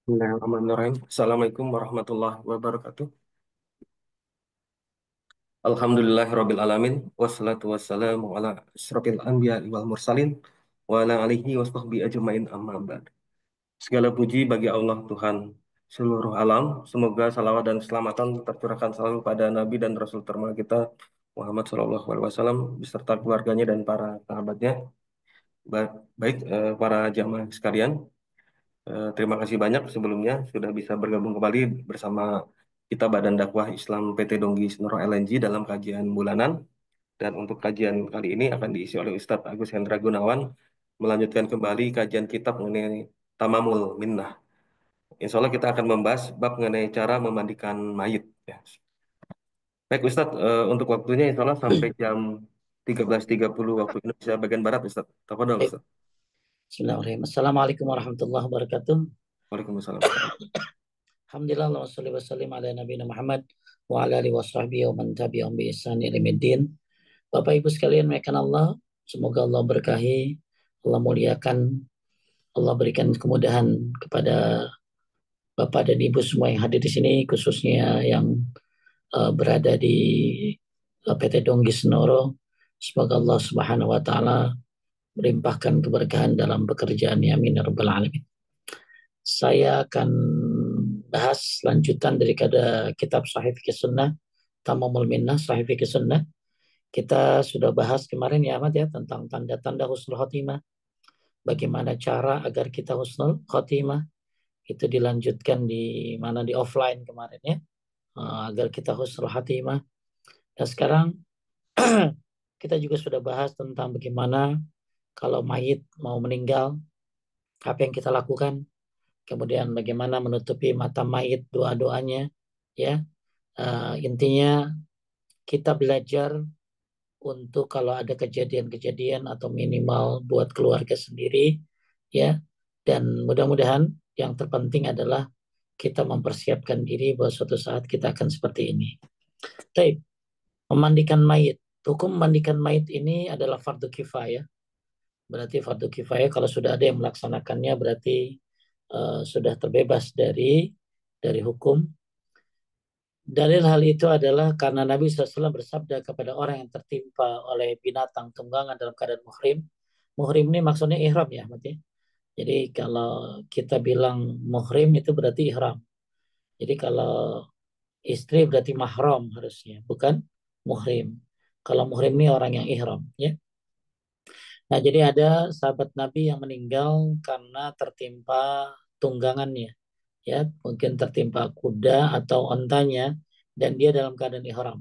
Bismillahirrahmanirrahim. Assalamualaikum warahmatullahi wabarakatuh. Alhamdulillahirabbil alamin wassalatu wassalamu ala asyrofil anbiya wal mursalin wa ala alihi washabbihi ajmain amma ba'd. Segala puji bagi Allah Tuhan seluruh alam. Semoga salawat dan keselamatan tercurahkan selalu pada Nabi dan Rasul termulia kita Muhammad Shallallahu Alaihi Wasallam beserta keluarganya dan para sahabatnya. Baik, para jamaah sekalian. Terima kasih banyak sebelumnya sudah bisa bergabung kembali bersama kita Badan Dakwah Islam PT Donggi Senoro LNG dalam kajian bulanan. Dan untuk kajian kali ini akan diisi oleh Ustadz Agus Hendra Gunawan melanjutkan kembali kajian kitab mengenai Tamamul Minnah. Insya Allah kita akan membahas bab mengenai cara memandikan mayit. Ya. Baik Ustadz, untuk waktunya insya Allah sampai jam 13.30 waktu Indonesia bagian Barat Ustadz. Tafadhol Baik, Ustadz. Bismillahirrahmanirrahim. Assalamualaikum warahmatullahi wabarakatuh. Waalaikumsalam. Alhamdulillah, Allahumma sholli wa sallim ala nabiyina Muhammad wa ala alihi wa sahbihi wa man tabi'ahum bi ihsan ila yaumiddin. Bapak Ibu sekalian, muliakan Allah. Semoga Allah berkahi, Allah muliakan, Allah berikan kemudahan kepada Bapak dan Ibu semua yang hadir di sini, khususnya yang berada di PT Donggi Senoro. Semoga Allah Subhanahu wa taala melimpahkan keberkahan dalam pekerjaannya. Amin ya rabbal alamin. Saya akan bahas lanjutan daripada kitab Sahih Fikih Sunnah, Tamamul Minnah, Sahih Fikih Sunnah. Kita sudah bahas kemarin ya Ahmad ya tentang tanda-tanda husnul khotimah. Bagaimana cara agar kita husnul khotimah. Itu dilanjutkan di mana di offline kemarin ya. Agar kita husnul khotimah. Dan sekarang kita juga sudah bahas tentang bagaimana kalau mayit mau meninggal, apa yang kita lakukan. Kemudian bagaimana menutupi mata mayit doa-doanya ya. Intinya kita belajar untuk kalau ada kejadian-kejadian atau minimal buat keluarga sendiri ya, dan mudah-mudahan yang terpenting adalah kita mempersiapkan diri bahwa suatu saat kita akan seperti ini. Baik, memandikan mayit. Hukum memandikan mayit ini adalah fardu kifayah. Berarti fardu kifayah kalau sudah ada yang melaksanakannya berarti sudah terbebas dari hukum. Dalil hal itu adalah karena Nabi SAW bersabda kepada orang yang tertimpa oleh binatang tunggangan dalam keadaan muhrim. Muhrim ini maksudnya ihram ya, mati. Jadi kalau kita bilang muhrim itu berarti ihram. Jadi kalau istri berarti mahram harusnya, bukan muhrim. Kalau muhrim ini orang yang ihram, ya. Nah, jadi ada sahabat Nabi yang meninggal karena tertimpa tunggangannya, ya, mungkin tertimpa kuda atau ontanya dan dia dalam keadaan ihram.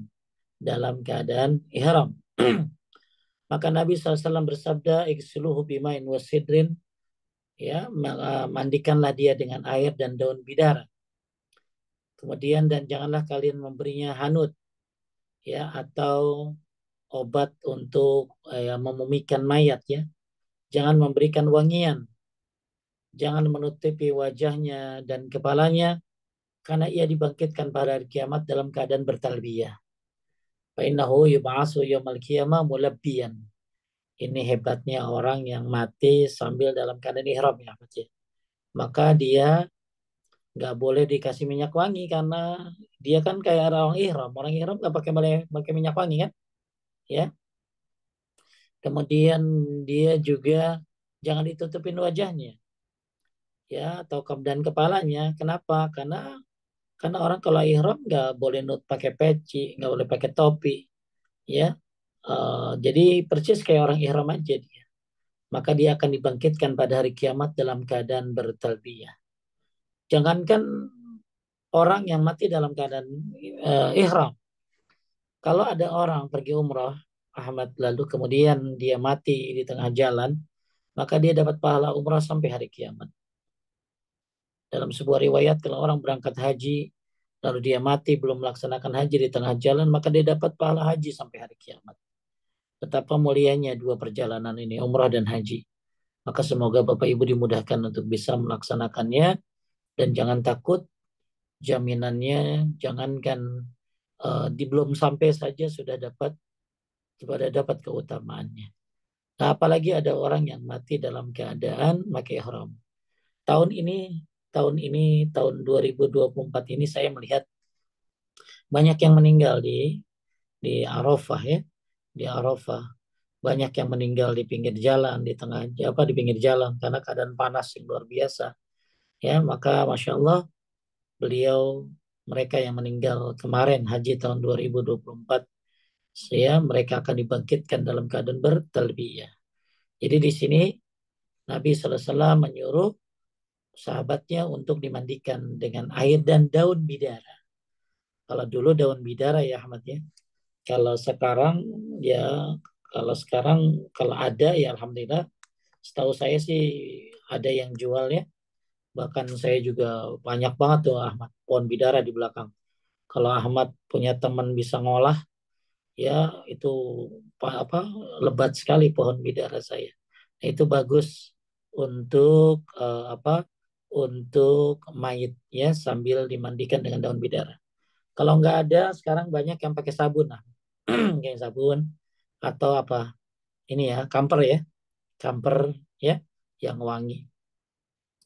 Dalam keadaan ihram. Maka Nabi SAW bersabda, "Ighsiluhu bima'in wasidrin." Ya, mandikanlah dia dengan air dan daun bidara. Kemudian dan janganlah kalian memberinya hanut, ya, atau obat untuk memumikan mayat, ya. Jangan memberikan wangian, jangan menutupi wajahnya dan kepalanya karena ia dibangkitkan pada hari kiamat dalam keadaan bertalbiyah. Fa innahu yub'atsu yaumil qiyamah mulabbiyan. Ini hebatnya orang yang mati sambil dalam keadaan ihram ya, maka dia nggak boleh dikasih minyak wangi karena dia kan kayak orang ihram. Orang ihram nggak pakai minyak wangi kan, ya. Kemudian dia juga jangan ditutupin wajahnya, ya, atau dan kepalanya. Kenapa? Karena orang kalau ihram nggak boleh pakai peci, nggak boleh pakai topi, ya. Jadi persis kayak orang ihram aja dia. Maka dia akan dibangkitkan pada hari kiamat dalam keadaan bertalbiyah. Jangankan orang yang mati dalam keadaan ihram. Kalau ada orang pergi umrah, Ahmad, lalu kemudian dia mati di tengah jalan, maka dia dapat pahala umrah sampai hari kiamat. Dalam sebuah riwayat, kalau orang berangkat haji, lalu dia mati belum melaksanakan haji di tengah jalan, maka dia dapat pahala haji sampai hari kiamat. Betapa mulianya dua perjalanan ini, umrah dan haji. Maka semoga Bapak Ibu dimudahkan untuk bisa melaksanakannya, dan jangan takut, jaminannya jangankan di belum sampai saja sudah dapat keutamaannya. Nah, apalagi ada orang yang mati dalam keadaan pakai ihram. Tahun ini tahun ini, tahun 2024 ini saya melihat banyak yang meninggal di Arafah ya, di Arafah. Banyak yang meninggal di pinggir jalan, di tengah apa di pinggir jalan karena keadaan panas yang luar biasa. Ya, maka masya Allah beliau mereka yang meninggal kemarin haji tahun 2024 saya mereka akan dibangkitkan dalam keadaan bertalbiyah. Jadi di sini Nabi Sallallahu Alaihi Wasallam menyuruh sahabatnya untuk dimandikan dengan air dan daun bidara. Kalau dulu daun bidara ya Ahmad ya. Kalau sekarang ya kalau sekarang kalau ada ya alhamdulillah. Setahu saya sih ada yang jual ya. Bahkan saya juga banyak banget tuh Ahmad pohon bidara di belakang. Kalau Ahmad punya teman bisa ngolah ya itu apa lebat sekali pohon bidara saya. Nah, itu bagus untuk apa untuk mayit ya sambil dimandikan dengan daun bidara. Kalau nggak ada sekarang banyak yang pakai sabun nah. Kayak sabun atau apa ini ya kamper ya kamper ya yang wangi.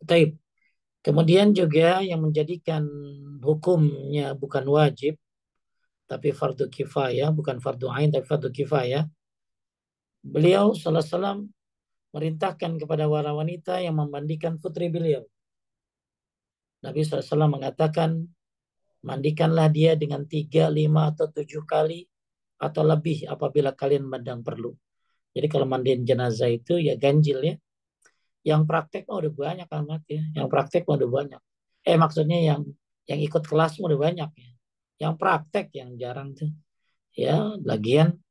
Taib. Kemudian juga yang menjadikan hukumnya bukan wajib tapi fardu kifayah bukan fardu ain tapi fardu kifayah. Beliau sallallahu alaihi wasallam merintahkan kepada para wanita yang memandikan putri beliau. Nabi SAW mengatakan, mandikanlah dia dengan 3, 5, atau 7 kali atau lebih apabila kalian memandang perlu. Jadi kalau mandiin jenazah itu ya ganjil ya. Yang praktek mah udah banyak amat ya. Yang praktek mah udah banyak. Maksudnya yang ikut kelas mah udah banyak ya. Yang praktek yang jarang tuh. Ya, lagian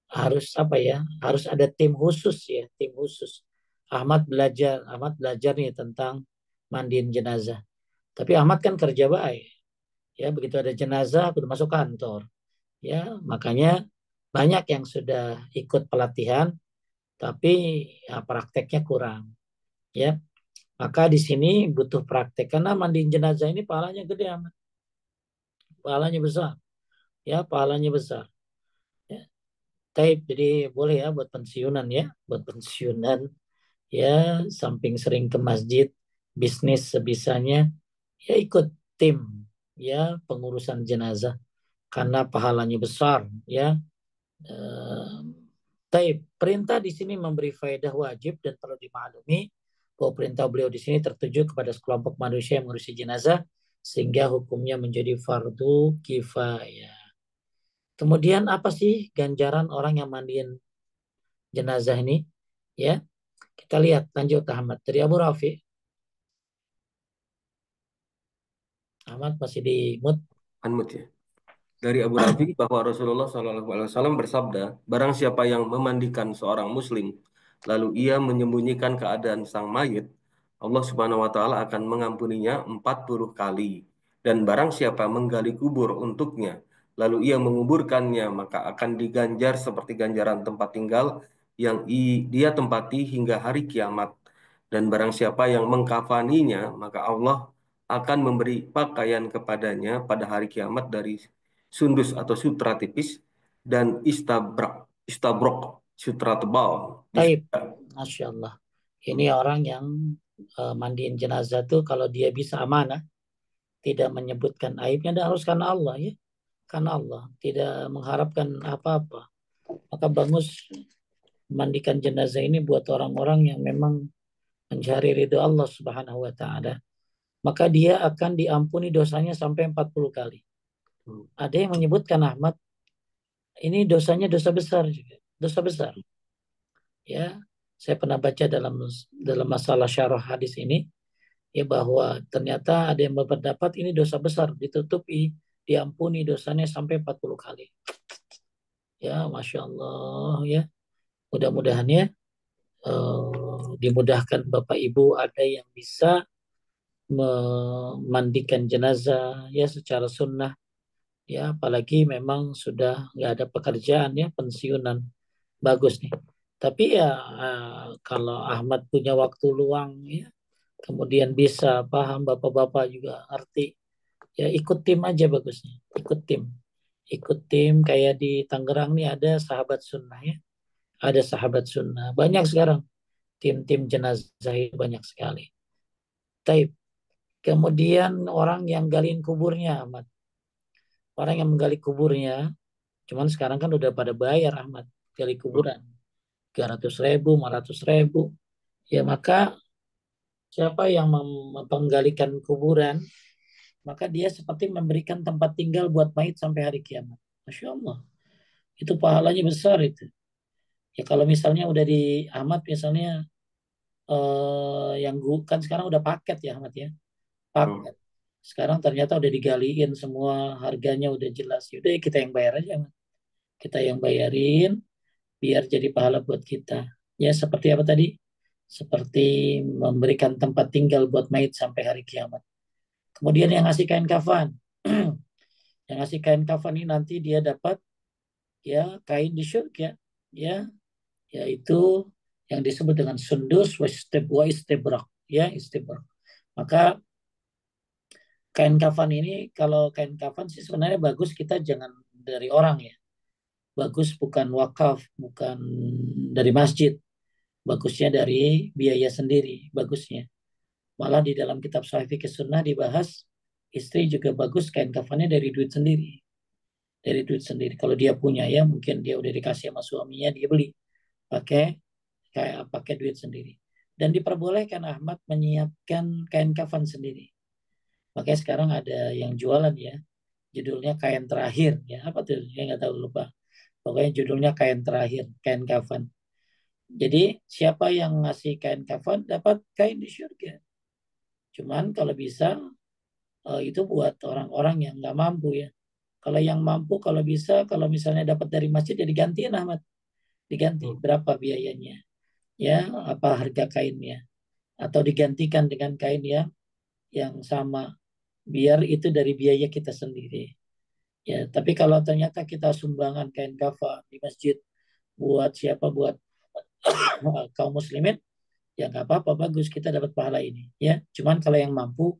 harus apa ya? Harus ada tim khusus ya, tim khusus. Ahmad belajar nih tentang mandiin jenazah. Tapi Ahmad kan kerja baik. Ya, begitu ada jenazah udah masuk kantor. Ya, makanya banyak yang sudah ikut pelatihan tapi ya, prakteknya kurang. Ya, maka di sini butuh praktek karena mandiin jenazah ini pahalanya gede amat. Pahalanya besar. Ya, pahalanya besar. Ya. Taib, jadi boleh ya buat pensiunan ya, buat pensiunan ya samping sering ke masjid, bisnis sebisanya ya ikut tim ya pengurusan jenazah karena pahalanya besar ya. Eh, Taib, perintah di sini memberi faedah wajib dan perlu dimaklumi bahwa perintah beliau di sini tertuju kepada sekelompok manusia yang mengurusi jenazah sehingga hukumnya menjadi fardu kifayah. Kemudian apa sih ganjaran orang yang mandiin jenazah ini? Ya, kita lihat lanjut Ahmad dari Abu Rafi. Ahmad masih di mood. Anmut ya. Dari Abu Rafi bahwa Rasulullah SAW bersabda, barang siapa yang memandikan seorang muslim, lalu ia menyembunyikan keadaan sang mayit, Allah Subhanahu wa taala akan mengampuninya 40 kali. Dan barang siapa menggali kubur untuknya, lalu ia menguburkannya, maka akan diganjar seperti ganjaran tempat tinggal yang dia tempati hingga hari kiamat. Dan barang siapa yang mengkafaninya, maka Allah akan memberi pakaian kepadanya pada hari kiamat dari sundus atau sutra tipis dan istabrok sutra tebal di Taib, surga. Masya Allah. Ini orang yang mandiin jenazah tuh kalau dia bisa amanah, tidak menyebutkan aibnya dan harus karena Allah ya. Karena Allah, tidak mengharapkan apa-apa. Maka bagus mandikan jenazah ini buat orang-orang yang memang mencari ridho Allah Subhanahu wa taala. Maka dia akan diampuni dosanya sampai 40 kali. Ada yang menyebutkan Ahmad, ini dosanya dosa besar juga. Dosa besar. Ya, saya pernah baca dalam masalah syarah hadis ini ya bahwa ternyata ada yang berpendapat ini dosa besar ditutupi diampuni dosanya sampai 40 kali. Ya, Masya Allah ya. Mudah-mudahan ya dimudahkan Bapak Ibu ada yang bisa memandikan jenazah ya secara sunnah ya apalagi memang sudah nggak ada pekerjaan ya pensiunan bagus nih tapi ya kalau Ahmad punya waktu luang ya kemudian bisa paham bapak-bapak juga ngerti ya ikut tim aja bagusnya ikut tim kayak di Tangerang nih ada sahabat sunnah ya ada sahabat sunnah banyak sekarang tim-tim jenazah banyak sekali. Taib. Kemudian orang yang galiin kuburnya, Ahmad. Orang yang menggali kuburnya, cuman sekarang kan udah pada bayar, Ahmad, gali kuburan. 300.000, 500.000. Ya maka siapa yang menggalikan kuburan, maka dia seperti memberikan tempat tinggal buat mayit sampai hari kiamat. Masya Allah. Itu pahalanya besar itu. Ya kalau misalnya udah di Ahmad misalnya yang kan sekarang udah paket ya Ahmad ya. Hmm. Paket. Sekarang ternyata udah digaliin semua, harganya udah jelas. Udah kita yang bayar aja Ahmad. Kita yang bayarin biar jadi pahala buat kita. Ya seperti apa tadi? Seperti memberikan tempat tinggal buat mayit sampai hari kiamat. Kemudian yang ngasih kain kafan. Yang ngasih kain kafan ini nanti dia dapat ya kain di surga. Ya, yaitu yang disebut dengan sundus wa istibrak. Ya, istibrak. Maka kain kafan ini, kalau kain kafan sih sebenarnya bagus kita jangan dari orang ya. Bagus bukan wakaf, bukan dari masjid. Bagusnya dari biaya sendiri, bagusnya. Malah di dalam kitab Sahih Fikih Sunnah dibahas istri juga bagus kain kafannya dari duit sendiri. Dari duit sendiri. Kalau dia punya ya mungkin dia udah dikasih sama suaminya dia beli pakai kayak pakai duit sendiri. Dan diperbolehkan Ahmad menyiapkan kain kafan sendiri. Makanya sekarang ada yang jualan ya, judulnya kain terakhir ya apa tuh? Saya nggak tahu lupa. Pokoknya judulnya kain terakhir, kain kafan. Jadi siapa yang ngasih kain kafan dapat kain di surga. Cuman kalau bisa itu buat orang-orang yang nggak mampu ya. Kalau yang mampu kalau bisa kalau misalnya dapat dari masjid ya digantiin Ahmad, diganti Hmm. berapa biayanya, ya apa harga kainnya, atau digantikan dengan kain yang sama biar itu dari biaya kita sendiri. Ya, tapi kalau ternyata kita sumbangan kain kafan di masjid buat siapa buat kaum muslimin ya nggak apa-apa bagus kita dapat pahala ini ya. Cuman kalau yang mampu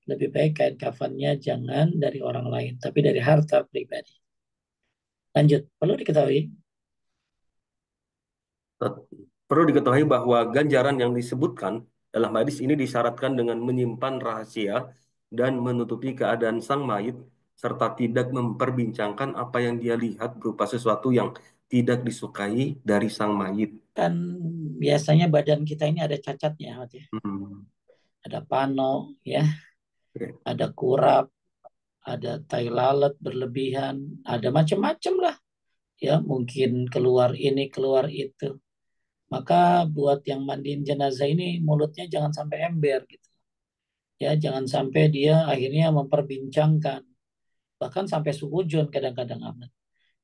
lebih baik kain kafannya jangan dari orang lain tapi dari harta pribadi. Lanjut, perlu diketahui Tet- Perlu diketahui bahwa ganjaran yang disebutkan dalam hadis ini disyaratkan dengan menyimpan rahasia dan menutupi keadaan sang mayit serta tidak memperbincangkan apa yang dia lihat berupa sesuatu yang tidak disukai dari sang mayit. kan biasanya badan kita ini ada cacatnya Ahmad, ya. Hmm. Ada pano ya, Oke. ada kurap, ada tai lalat berlebihan, ada macam-macam lah ya, mungkin keluar ini keluar itu. Maka buat yang mandiin jenazah ini mulutnya jangan sampai ember gitu. Ya, jangan sampai dia akhirnya memperbincangkan bahkan sampai suujon kadang-kadang amat.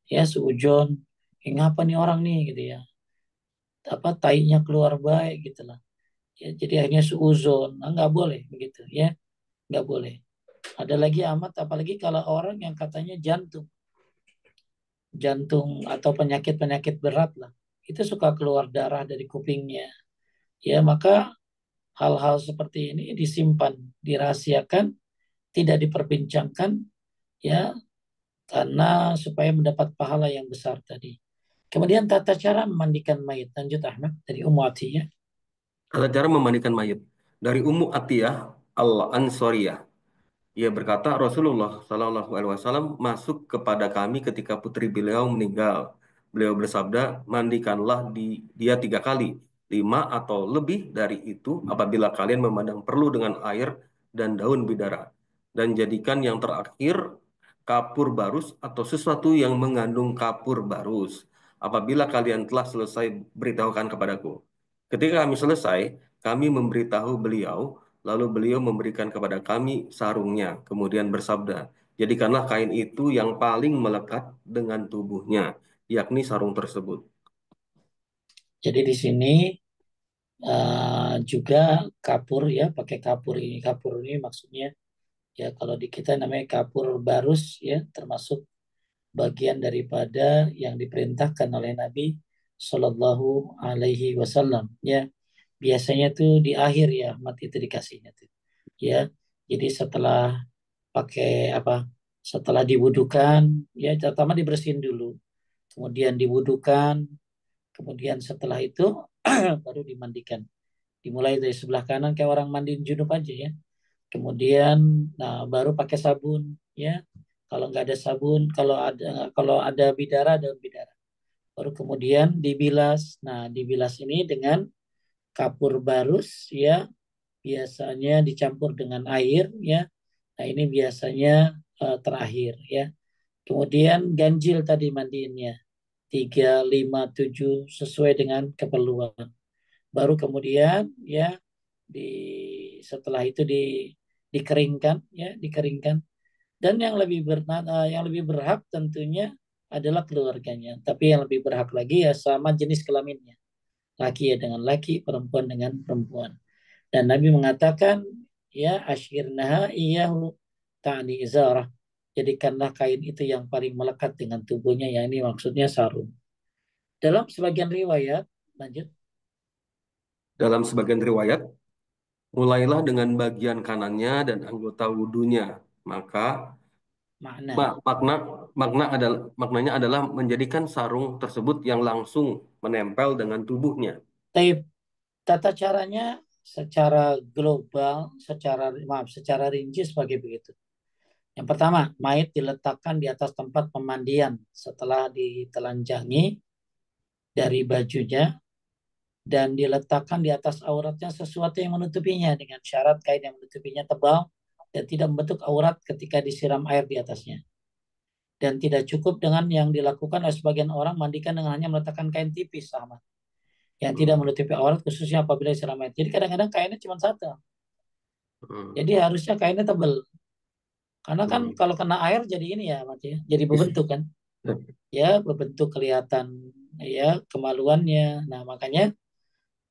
Ya, suujon, ngapa nih orang nih gitu ya. Apa tainya keluar baik gitu lah. Ya, jadi akhirnya suuzon. Nah, nggak boleh begitu ya, nggak boleh. Ada lagi amat apalagi kalau orang yang katanya jantung, jantung atau penyakit-penyakit berat lah. Itu suka keluar darah dari kupingnya. Ya, maka hal-hal seperti ini disimpan, dirahasiakan, tidak diperbincangkan ya karena supaya mendapat pahala yang besar tadi. Kemudian tata cara memandikan mayit. Lanjut Ahmad dari Ummu Atiyah. Tata cara memandikan mayit dari Ummu Atiyah Al-Ansariyah. Ia berkata, Rasulullah Shallallahu Alaihi Wasallam masuk kepada kami ketika putri beliau meninggal. Beliau bersabda, mandikanlah dia 3 kali, 5 atau lebih dari itu apabila kalian memandang perlu dengan air dan daun bidara. Dan jadikan yang terakhir kapur barus atau sesuatu yang mengandung kapur barus. Apabila kalian telah selesai, beritahukan kepadaku. Ketika kami selesai, kami memberitahu beliau. Lalu beliau memberikan kepada kami sarungnya, kemudian bersabda, jadikanlah kain itu yang paling melekat dengan tubuhnya, yakni sarung tersebut. Jadi di sini juga kapur ya, pakai kapur ini. Kapur ini maksudnya ya kalau di kita namanya kapur barus ya, termasuk bagian daripada yang diperintahkan oleh Nabi Shallallahu Alaihi Wasallam ya. Biasanya tuh di akhir ya mati itu dikasihnya tuh ya. Jadi setelah pakai apa? Setelah diwudukan ya pertama dibersihin dulu, kemudian diwudukan, kemudian setelah itu baru dimandikan. Dimulai dari sebelah kanan kayak orang mandiin junub aja ya. Kemudian, nah baru pakai sabun, ya. Kalau nggak ada sabun, kalau ada bidara, daun bidara. Baru kemudian dibilas. Nah, dibilas ini dengan kapur barus, ya, biasanya dicampur dengan air, ya. Nah, ini biasanya terakhir, ya. Kemudian ganjil tadi mandiinnya 3, 5, 7 sesuai dengan keperluan. Baru kemudian, ya, di setelah itu dikeringkan, ya, dikeringkan. Dan yang lebih berhak tentunya adalah keluarganya. Tapi yang lebih berhak lagi ya sama jenis kelaminnya. Laki ya dengan laki, perempuan dengan perempuan. Dan Nabi mengatakan, ya, asyirnaha iyahu ta'ni izarah. Jadikanlah kain itu yang paling melekat dengan tubuhnya, yang ini maksudnya sarung. Dalam sebagian riwayat, lanjut, Dalam sebagian riwayat, mulailah dengan bagian kanannya dan anggota wudhunya. Maka makna. makna maknanya adalah menjadikan sarung tersebut yang langsung menempel dengan tubuhnya. Tapi tata caranya secara global, secara rinci sebagai begitu. Yang pertama, mayat diletakkan di atas tempat pemandian setelah ditelanjangi dari bajunya dan diletakkan di atas auratnya sesuatu yang menutupinya dengan syarat kain yang menutupinya tebal dan tidak membentuk aurat ketika disiram air di atasnya. Dan tidak cukup dengan yang dilakukan oleh sebagian orang mandikan dengan hanya meletakkan kain tipis, Ahmad, yang tidak Hmm, menutupi aurat khususnya apabila disiram air. Jadi kadang-kadang kainnya cuma satu. hmm, Jadi harusnya kainnya tebal. Karena kan hmm. kalau kena air jadi ini ya, Ahmad, ya. Jadi berbentuk kan. Ya, berbentuk kelihatan ya kemaluannya. Nah, makanya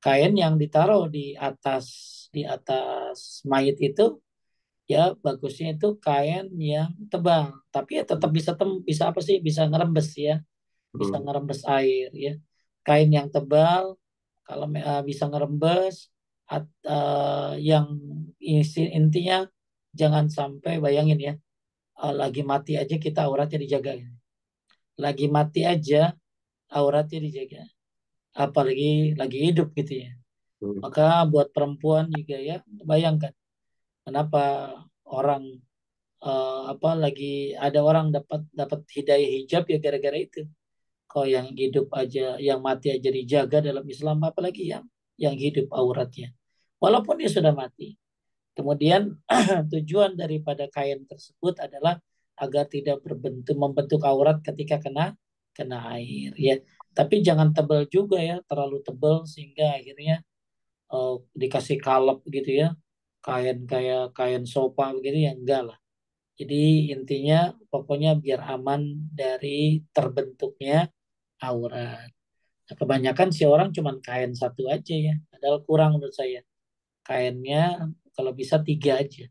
kain yang ditaruh di atas mayit itu ya bagusnya itu kain yang tebal, tapi ya tetap bisa apa sih, bisa ngerembes ya, bisa Hmm, ngerembes air ya. Kain yang tebal kalau bisa ngerembes yang intinya jangan sampai, bayangin ya, lagi mati aja kita auratnya dijaga, lagi mati aja auratnya dijaga, apalagi lagi hidup gitu ya. hmm, Maka buat perempuan juga ya, bayangkan kenapa orang apa lagi ada orang dapat dapat hidayah hijab ya gara-gara itu. Kalau yang hidup aja, yang mati aja dijaga dalam Islam, apalagi yang hidup auratnya. Walaupun dia sudah mati. Kemudian tujuan daripada kain tersebut adalah agar tidak membentuk aurat ketika kena kena air ya. Tapi jangan tebal juga ya, terlalu tebal sehingga akhirnya dikasih kalep gitu ya. Kain kayak kain sofa begitu ya, enggak lah. Jadi intinya pokoknya biar aman dari terbentuknya aurat. Nah, kebanyakan si orang cuman kain satu aja ya, padahal kurang menurut saya. Kainnya kalau bisa tiga aja,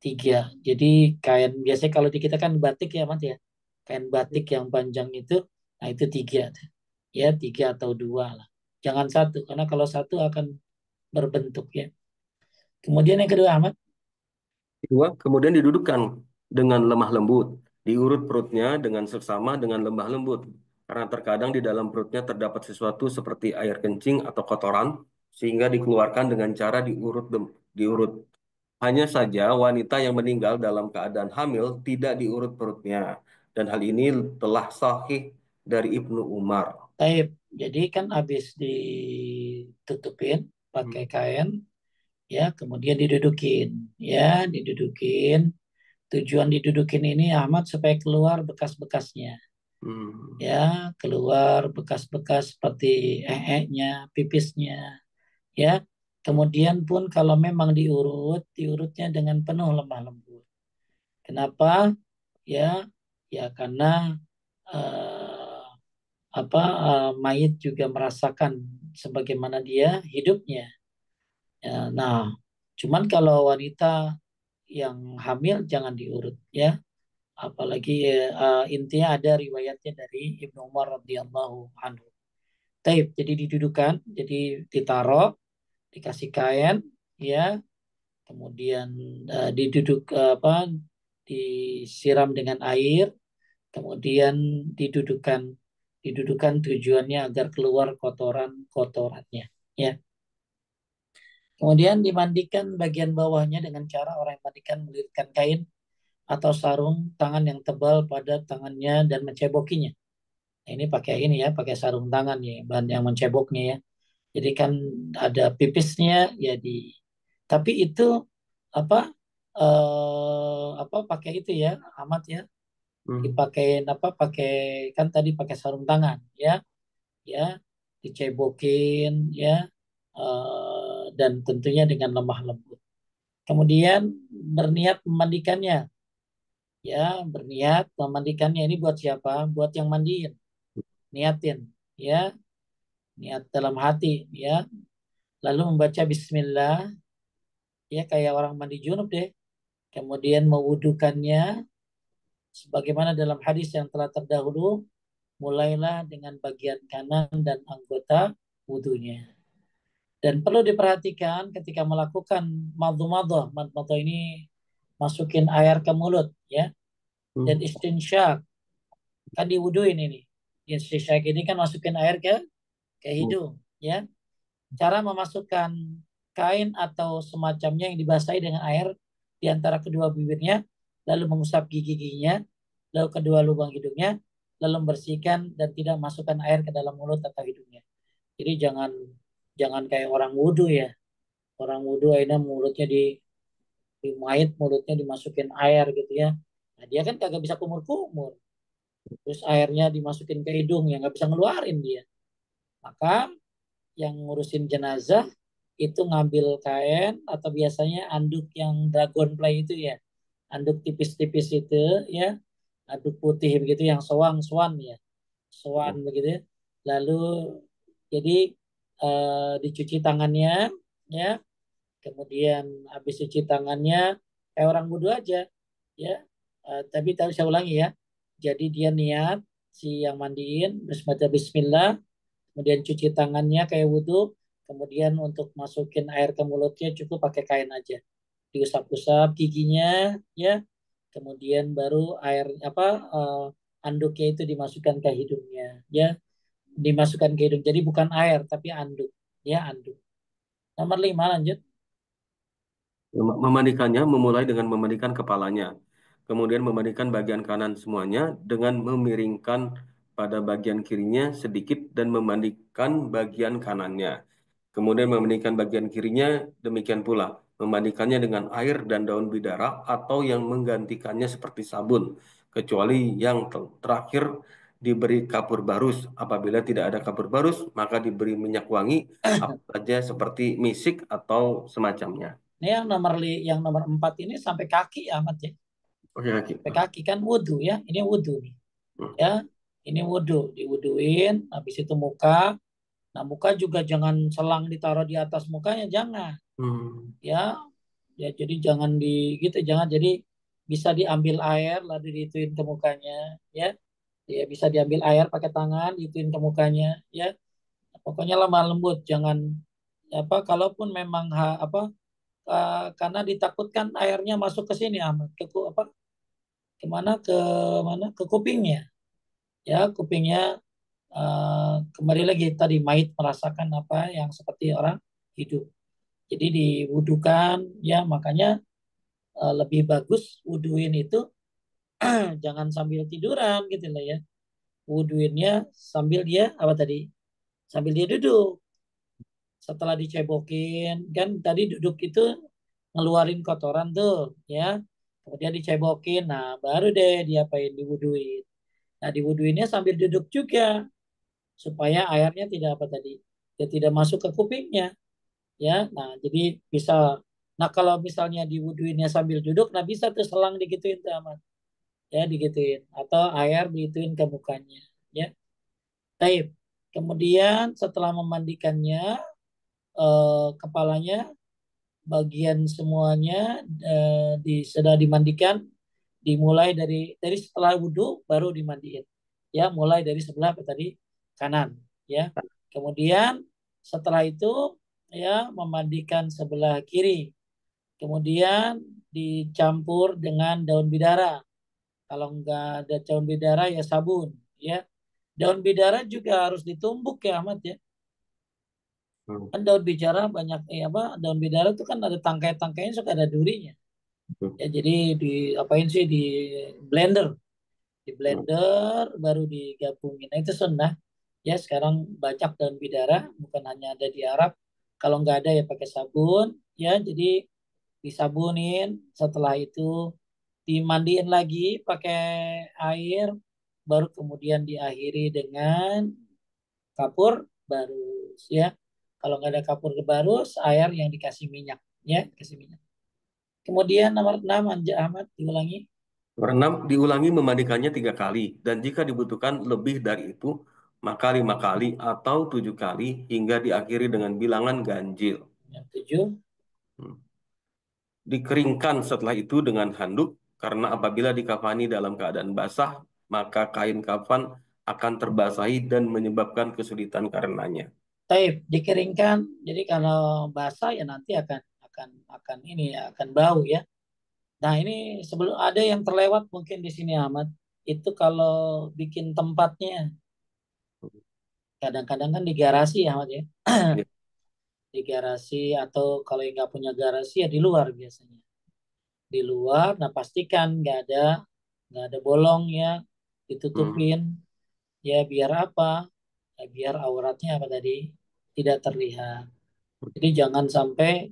tiga. Jadi kain biasanya kalau di kita kan batik ya Mas ya, kain batik yang panjang itu, nah itu tiga, ya tiga atau dua lah. Jangan satu, karena kalau satu akan berbentuk ya. Kemudian yang kedua Ahmad, Kedua, kemudian didudukkan dengan lemah lembut. Diurut perutnya dengan seksama dengan lemah lembut. Karena terkadang di dalam perutnya terdapat sesuatu seperti air kencing atau kotoran, sehingga dikeluarkan dengan cara diurut. Hanya saja wanita yang meninggal dalam keadaan hamil tidak diurut perutnya. Dan hal ini telah sahih dari Ibnu Umar. taib. Jadi kan habis ditutupin pakai Hmm. kain, ya kemudian didudukin, ya didudukin. Tujuan didudukin ini Ahmad supaya keluar bekas-bekasnya, Hmm. ya keluar bekas-bekas seperti nya, pipisnya, ya. Kemudian pun kalau memang diurutnya dengan penuh lemah lembut. Kenapa? Ya, ya karena eh, apa mayit juga merasakan sebagaimana dia hidupnya. Ya, nah, cuman kalau wanita yang hamil jangan diurut ya. Apalagi intinya ada riwayatnya dari Ibnu Umar radhiyallahu anhu. Taib, jadi didudukan, jadi ditaruh, dikasih kain, ya, kemudian diduduk apa, disiram dengan air, kemudian didudukan, didudukan tujuannya agar keluar kotoran-kotorannya, ya. Kemudian dimandikan bagian bawahnya dengan cara orang yang mandikan melilitkan kain atau sarung tangan yang tebal pada tangannya dan mencebokinya. Nah, ini pakai ini ya, pakai sarung tangan ya, bahan yang menceboknya ya. Jadi kan ada pipisnya ya di, tapi itu apa pakai itu ya, amat ya, Hmm. dipakein apa pakai, kan tadi pakai sarung tangan ya, ya dicebokin ya, dan tentunya dengan lemah lembut. Kemudian berniat memandikannya, ya berniat memandikannya ini buat siapa? Buat yang mandiin, niatin ya, niat dalam hati ya, lalu membaca Bismillah ya kayak orang mandi junub deh. Kemudian mewudukannya sebagaimana dalam hadis yang telah terdahulu, mulailah dengan bagian kanan dan anggota wudhunya. Dan perlu diperhatikan ketika melakukan madhu-madhu, madhu ini masukin air ke mulut ya, dan Hmm. istinsyak kan diwuduin ini. Istinsyak ini kan masukin air ke Hmm. hidung ya. Cara memasukkan kain atau semacamnya yang dibasahi dengan air di antara kedua bibirnya, lalu mengusap gigi-giginya, lalu kedua lubang hidungnya, lalu membersihkan dan tidak masukkan air ke dalam mulut atau hidungnya. Jadi jangan jangan kayak orang wudhu ya. Orang wudhu akhirnya mulutnya dimait, mulutnya dimasukin air gitu ya. Nah dia kan kagak bisa kumur-kumur. Terus airnya dimasukin ke hidung yang nggak bisa ngeluarin dia. Maka yang ngurusin jenazah itu ngambil kain atau biasanya anduk yang dragonfly itu ya, anduk tipis-tipis itu ya, anduk putih begitu yang swan ya, swan begitu, lalu jadi dicuci tangannya ya, kemudian habis cuci tangannya kayak orang wudhu aja ya. Tapi tadi saya ulangi ya, jadi dia niat si yang mandiin terus baca Bismillah, kemudian cuci tangannya kayak wudhu, kemudian untuk masukin air ke mulutnya cukup pakai kain aja, diusap-usap giginya ya, kemudian baru air anduknya itu dimasukkan ke hidungnya ya, dimasukkan ke hidung, jadi bukan air tapi anduk ya, anduk. Nomor 5 lanjut. Memandikannya memulai dengan memandikan kepalanya, kemudian memandikan bagian kanan semuanya dengan memiringkan pada bagian kirinya sedikit dan memandikan bagian kanannya. Kemudian memandikan bagian kirinya demikian pula, memandikannya dengan air dan daun bidara atau yang menggantikannya seperti sabun, kecuali yang terakhir diberi kapur barus. Apabila tidak ada kapur barus, maka diberi minyak wangi apa saja seperti misik atau semacamnya. Ini yang nomor 4 ini sampai kaki amat ya. Oke, kaki. Sampai kaki kan wudhu ya. Ini wudhu nih. Hmm. Ya, ini wudhu. Diwudhuin. Habis itu muka. Nah, muka juga jangan selang ditaruh di atas mukanya. Jangan. Hmm. Ya, ya jadi jangan di gitu. Jangan, jadi bisa diambil air lalu diituin ke mukanya. Ya, ya bisa diambil air pakai tangan, diituin ke mukanya. Ya, pokoknya lemah lembut. Jangan kalaupun memang karena ditakutkan airnya masuk ke sini amat kemana ke mana ke kupingnya ya, kupingnya kembali lagi tadi mait merasakan apa yang seperti orang hidup, jadi diwudukan ya. Makanya lebih bagus wuduin itu jangan sambil tiduran gitu lah ya, wuduinnya sambil dia apa tadi, sambil dia duduk setelah dicebokin kan, tadi duduk itu ngeluarin kotoran tuh ya, kemudian dicebokin, nah baru deh diapain, diwuduin. Nah diwuduinnya sambil duduk juga supaya airnya tidak apa tadi, ya tidak masuk ke kupingnya ya. Nah jadi bisa, nah kalau misalnya diwuduinnya sambil duduk, nah bisa tuh selang digituin tuh amat ya, digituin atau air digituin ke mukanya ya. Taib. Kemudian setelah memandikannya kepalanya, bagian semuanya sudah dimandikan, dimulai dari setelah wudhu baru dimandiin ya, mulai dari sebelah apa tadi, kanan ya, kemudian setelah itu ya memandikan sebelah kiri, kemudian dicampur dengan daun bidara, kalau nggak ada daun bidara ya sabun ya. Daun bidara juga harus ditumbuk ya Ahmad ya, Hmm. Kan daun bicara banyak apa daun bidara itu kan ada tangkai-tangkainya suka ada durinya. Hmm. Ya jadi di apain sih blender, di Hmm. blender baru digabungin. Nah, itu sunnah. Ya sekarang banyak daun bidara bukan hanya ada di Arab. Kalau nggak ada ya pakai sabun. Ya jadi disabunin. Setelah itu dimandiin lagi pakai air. Baru kemudian diakhiri dengan kapur barus ya. Kalau nggak ada kapur barus, air yang dikasih minyak ya, kasih minyak. Kemudian nomor 6 Anja Ahmad diulangi. Nomor 6, diulangi memandikannya 3 kali. Dan jika dibutuhkan lebih dari itu, maka 5 kali atau 7 kali hingga diakhiri dengan bilangan ganjil. Yang 7. Hmm. Dikeringkan setelah itu dengan handuk, karena apabila dikafani dalam keadaan basah, maka kain kafan akan terbasahi dan menyebabkan kesulitan karenanya. Taib dikeringkan. Jadi kalau basah ya nanti akan ini ya, akan bau ya. Nah, ini sebelum ada yang terlewat mungkin di sini Ahmad. Itu kalau bikin tempatnya kadang-kadang kan di garasi ya Ahmad ya. Ya. Di garasi atau kalau yang nggak punya garasi ya di luar biasanya. Di luar, nah pastikan nggak ada bolong ya, Hmm. ditutupin ya biar apa? Ya, biar auratnya apa tadi tidak terlihat. Jadi jangan sampai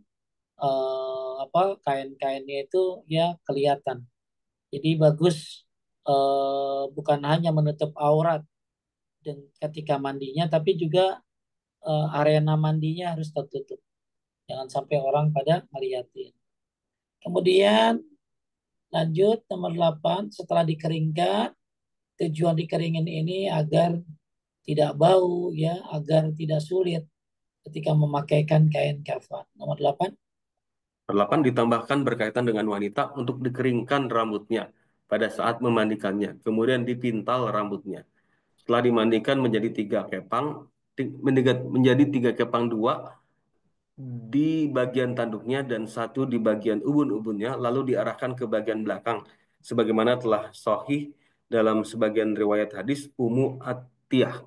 apa kain-kainnya itu ya kelihatan. Jadi bagus bukan hanya menutup aurat dan ketika mandinya, tapi juga arena mandinya harus tertutup. Jangan sampai orang pada melihatin. Kemudian lanjut nomor 8 setelah dikeringkan, tujuan dikeringin ini agar tidak bau ya, agar tidak sulit ketika memakaikan kain kafan. Nomor 8. Delapan, ditambahkan berkaitan dengan wanita untuk dikeringkan rambutnya pada saat memandikannya. Kemudian dipintal rambutnya. Setelah dimandikan menjadi 3 kepang, menjadi 3 kepang 2 di bagian tanduknya dan 1 di bagian ubun-ubunnya, lalu diarahkan ke bagian belakang, sebagaimana telah sahih dalam sebagian riwayat hadis Ummu Atiyah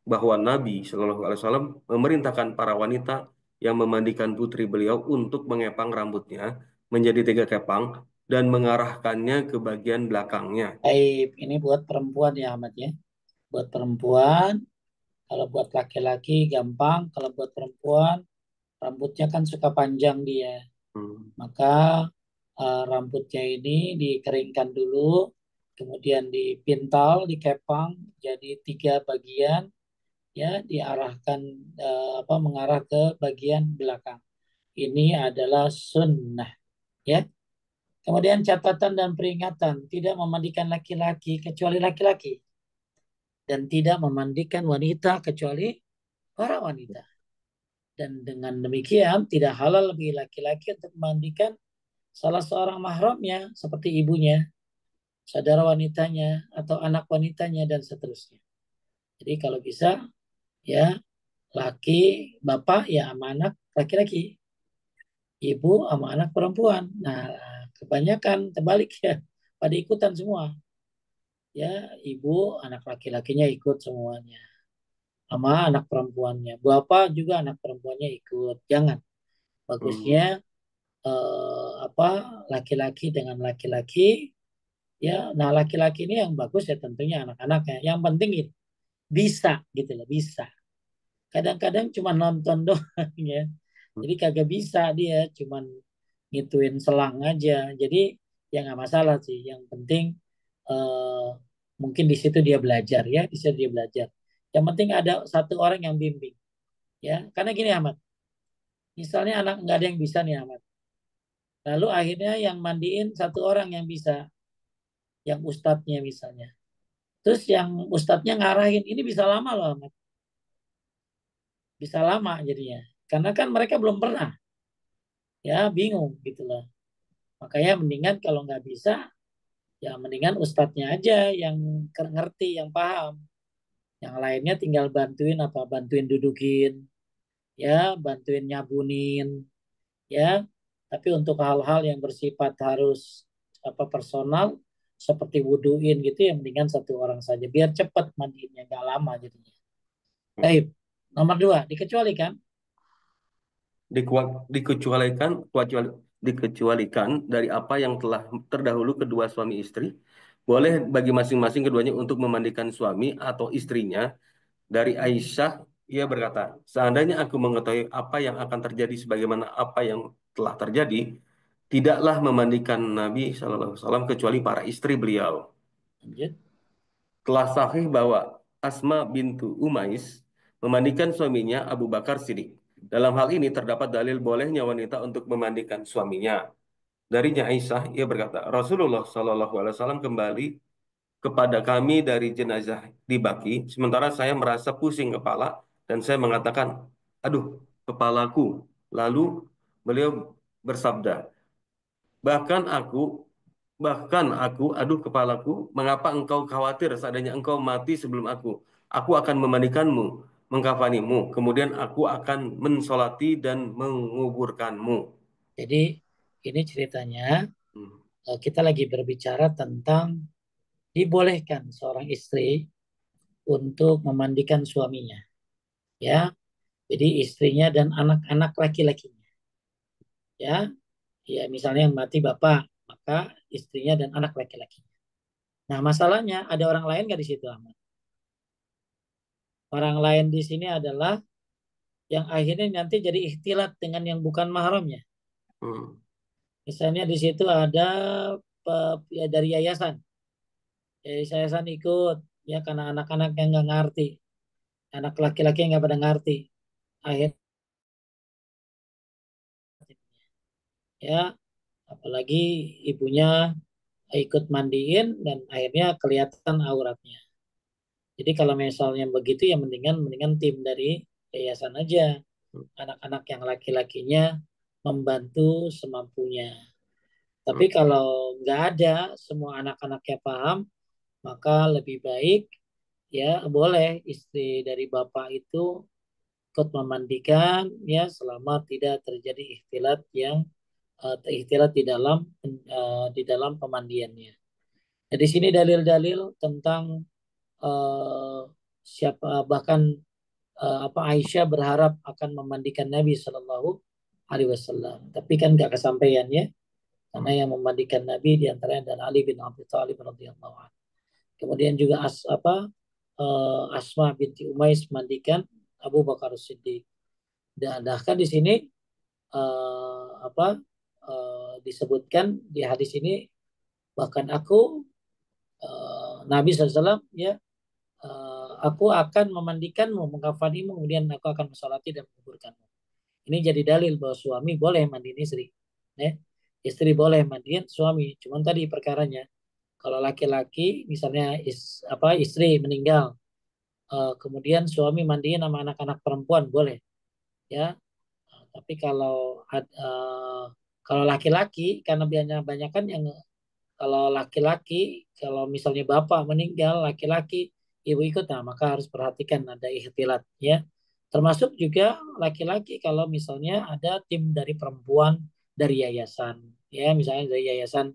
bahwa Nabi Shallallahu Alaihi Wasallam memerintahkan para wanita yang memandikan putri beliau untuk mengepang rambutnya menjadi 3 kepang dan mengarahkannya ke bagian belakangnya. Baik, ini buat perempuan ya Ahmad ya. Buat perempuan, kalau buat laki-laki gampang, kalau buat perempuan rambutnya kan suka panjang dia. Hmm. Maka rambutnya ini dikeringkan dulu, kemudian dipintal, dikepang jadi 3 bagian, ya diarahkan apa mengarah ke bagian belakang. Ini adalah sunnah, ya. Kemudian catatan dan peringatan, tidak memandikan laki-laki kecuali laki-laki dan tidak memandikan wanita kecuali para wanita. Dan dengan demikian tidak halal bagi laki-laki untuk memandikan salah seorang mahramnya seperti ibunya, saudara wanitanya, atau anak wanitanya dan seterusnya. Jadi kalau bisa ya laki bapak ya sama anak laki-laki, ibu sama anak perempuan. Nah, kebanyakan terbalik ya, pada ikutan semua. Ya, ibu anak laki-lakinya ikut semuanya sama anak perempuannya. Bapak juga anak perempuannya ikut. Jangan. Hmm. Bagusnya apa laki-laki dengan laki-laki ya. Nah, laki-laki ini yang bagus ya tentunya anak-anaknya. Yang penting itu bisa gitu loh, bisa. Kadang-kadang cuma nonton doang ya. Jadi kagak bisa dia cuman ngituin selang aja. Jadi ya nggak masalah sih. Yang penting eh, mungkin di situ dia belajar ya, di situ dia belajar. Yang penting ada satu orang yang bimbing ya. Karena gini Ahmad, misalnya anak nggak ada yang bisa nih Ahmad. Lalu akhirnya yang mandiin satu orang yang bisa, yang ustadznya misalnya. Terus yang ustadznya ngarahin, ini bisa lama loh Ahmad. Bisa lama jadinya. Karena kan mereka belum pernah, ya bingung gitu loh. Makanya mendingan kalau nggak bisa, ya mendingan ustadznya aja yang ngerti, yang paham. Yang lainnya tinggal bantuin apa, bantuin dudukin, ya, bantuin nyabunin, ya. Tapi untuk hal-hal yang bersifat harus apa personal, seperti wuduin gitu, ya mendingan satu orang saja, biar cepat mandinya, nggak lama jadinya. Baik, nomor 2, dikecualikan dikecualikan dari apa yang telah terdahulu kedua suami istri. Boleh bagi masing-masing keduanya untuk memandikan suami atau istrinya. Dari Aisyah, ia berkata, seandainya aku mengetahui apa yang akan terjadi sebagaimana apa yang telah terjadi, tidaklah memandikan Nabi SAW kecuali para istri beliau. Lanjut. Telah sahih bahwa Asma bintu Umais memandikan suaminya Abu Bakar Siddiq. Dalam hal ini terdapat dalil bolehnya wanita untuk memandikan suaminya. Darinya Aisyah, ia berkata, Rasulullah SAW kembali kepada kami dari jenazah di Baki, sementara saya merasa pusing kepala dan saya mengatakan, aduh, kepalaku. Lalu beliau bersabda, bahkan aku, bahkan aku, aduh kepalaku, mengapa engkau khawatir seandainya engkau mati sebelum aku? Aku akan memandikanmu, mengkafanimu, kemudian aku akan mensolati dan menguburkanmu. Jadi ini ceritanya Hmm. kita lagi berbicara tentang dibolehkan seorang istri untuk memandikan suaminya, ya. Jadi istrinya dan anak-anak laki-lakinya, ya. Ya, misalnya yang mati bapak, maka istrinya dan anak laki-lakinya. Nah, masalahnya ada orang lain nggak di situ, Ahmad? Orang lain di sini adalah yang akhirnya nanti jadi ikhtilat dengan yang bukan mahramnya. Hmm. Misalnya di situ ada ya, dari yayasan. Yayasan ikut, ya karena anak-anak yang nggak ngerti. Anak laki-laki yang nggak pada ngerti. Akhirnya, ya, apalagi ibunya ikut mandiin dan akhirnya kelihatan auratnya. Jadi kalau misalnya begitu ya mendingan mendingan tim dari yayasan aja. Anak-anak yang laki-lakinya membantu semampunya. Tapi Hmm. kalau nggak ada semua anak-anaknya paham, maka lebih baik ya boleh istri dari bapak itu ikut memandikan ya selama tidak terjadi ikhtilat yang ikhtilat di dalam pemandiannya. Nah, di sini dalil-dalil tentang eh, siapa bahkan apa Aisyah berharap akan memandikan Nabi Shallallahu Alaihi Wasallam. Tapi kan nggak kesampaian ya, karena Hmm. yang memandikan Nabi diantaranya adalah Ali bin Abi Thalib radhiyallahu anhu. Kemudian juga Asma binti Umais memandikan Abu Bakar Siddiq. Dan bahkan di sini disebutkan di hadis ini bahkan aku Nabi SAW ya aku akan memandikanmu, mengkafanimu, kemudian aku akan mensolati dan menguburkanmu. Ini jadi dalil bahwa suami boleh mandiin istri. Ya. Istri boleh mandiin suami. Cuman tadi perkaranya, kalau laki-laki misalnya istri meninggal, kemudian suami mandiin sama anak-anak perempuan boleh. Ya. Tapi kalau laki-laki karena banyak banyak kan yang kalau laki-laki kalau misalnya bapak meninggal laki-laki ibu ikut nah maka harus perhatikan ada ikhtilat ya. Termasuk juga laki-laki kalau misalnya ada tim dari perempuan dari yayasan ya misalnya dari yayasan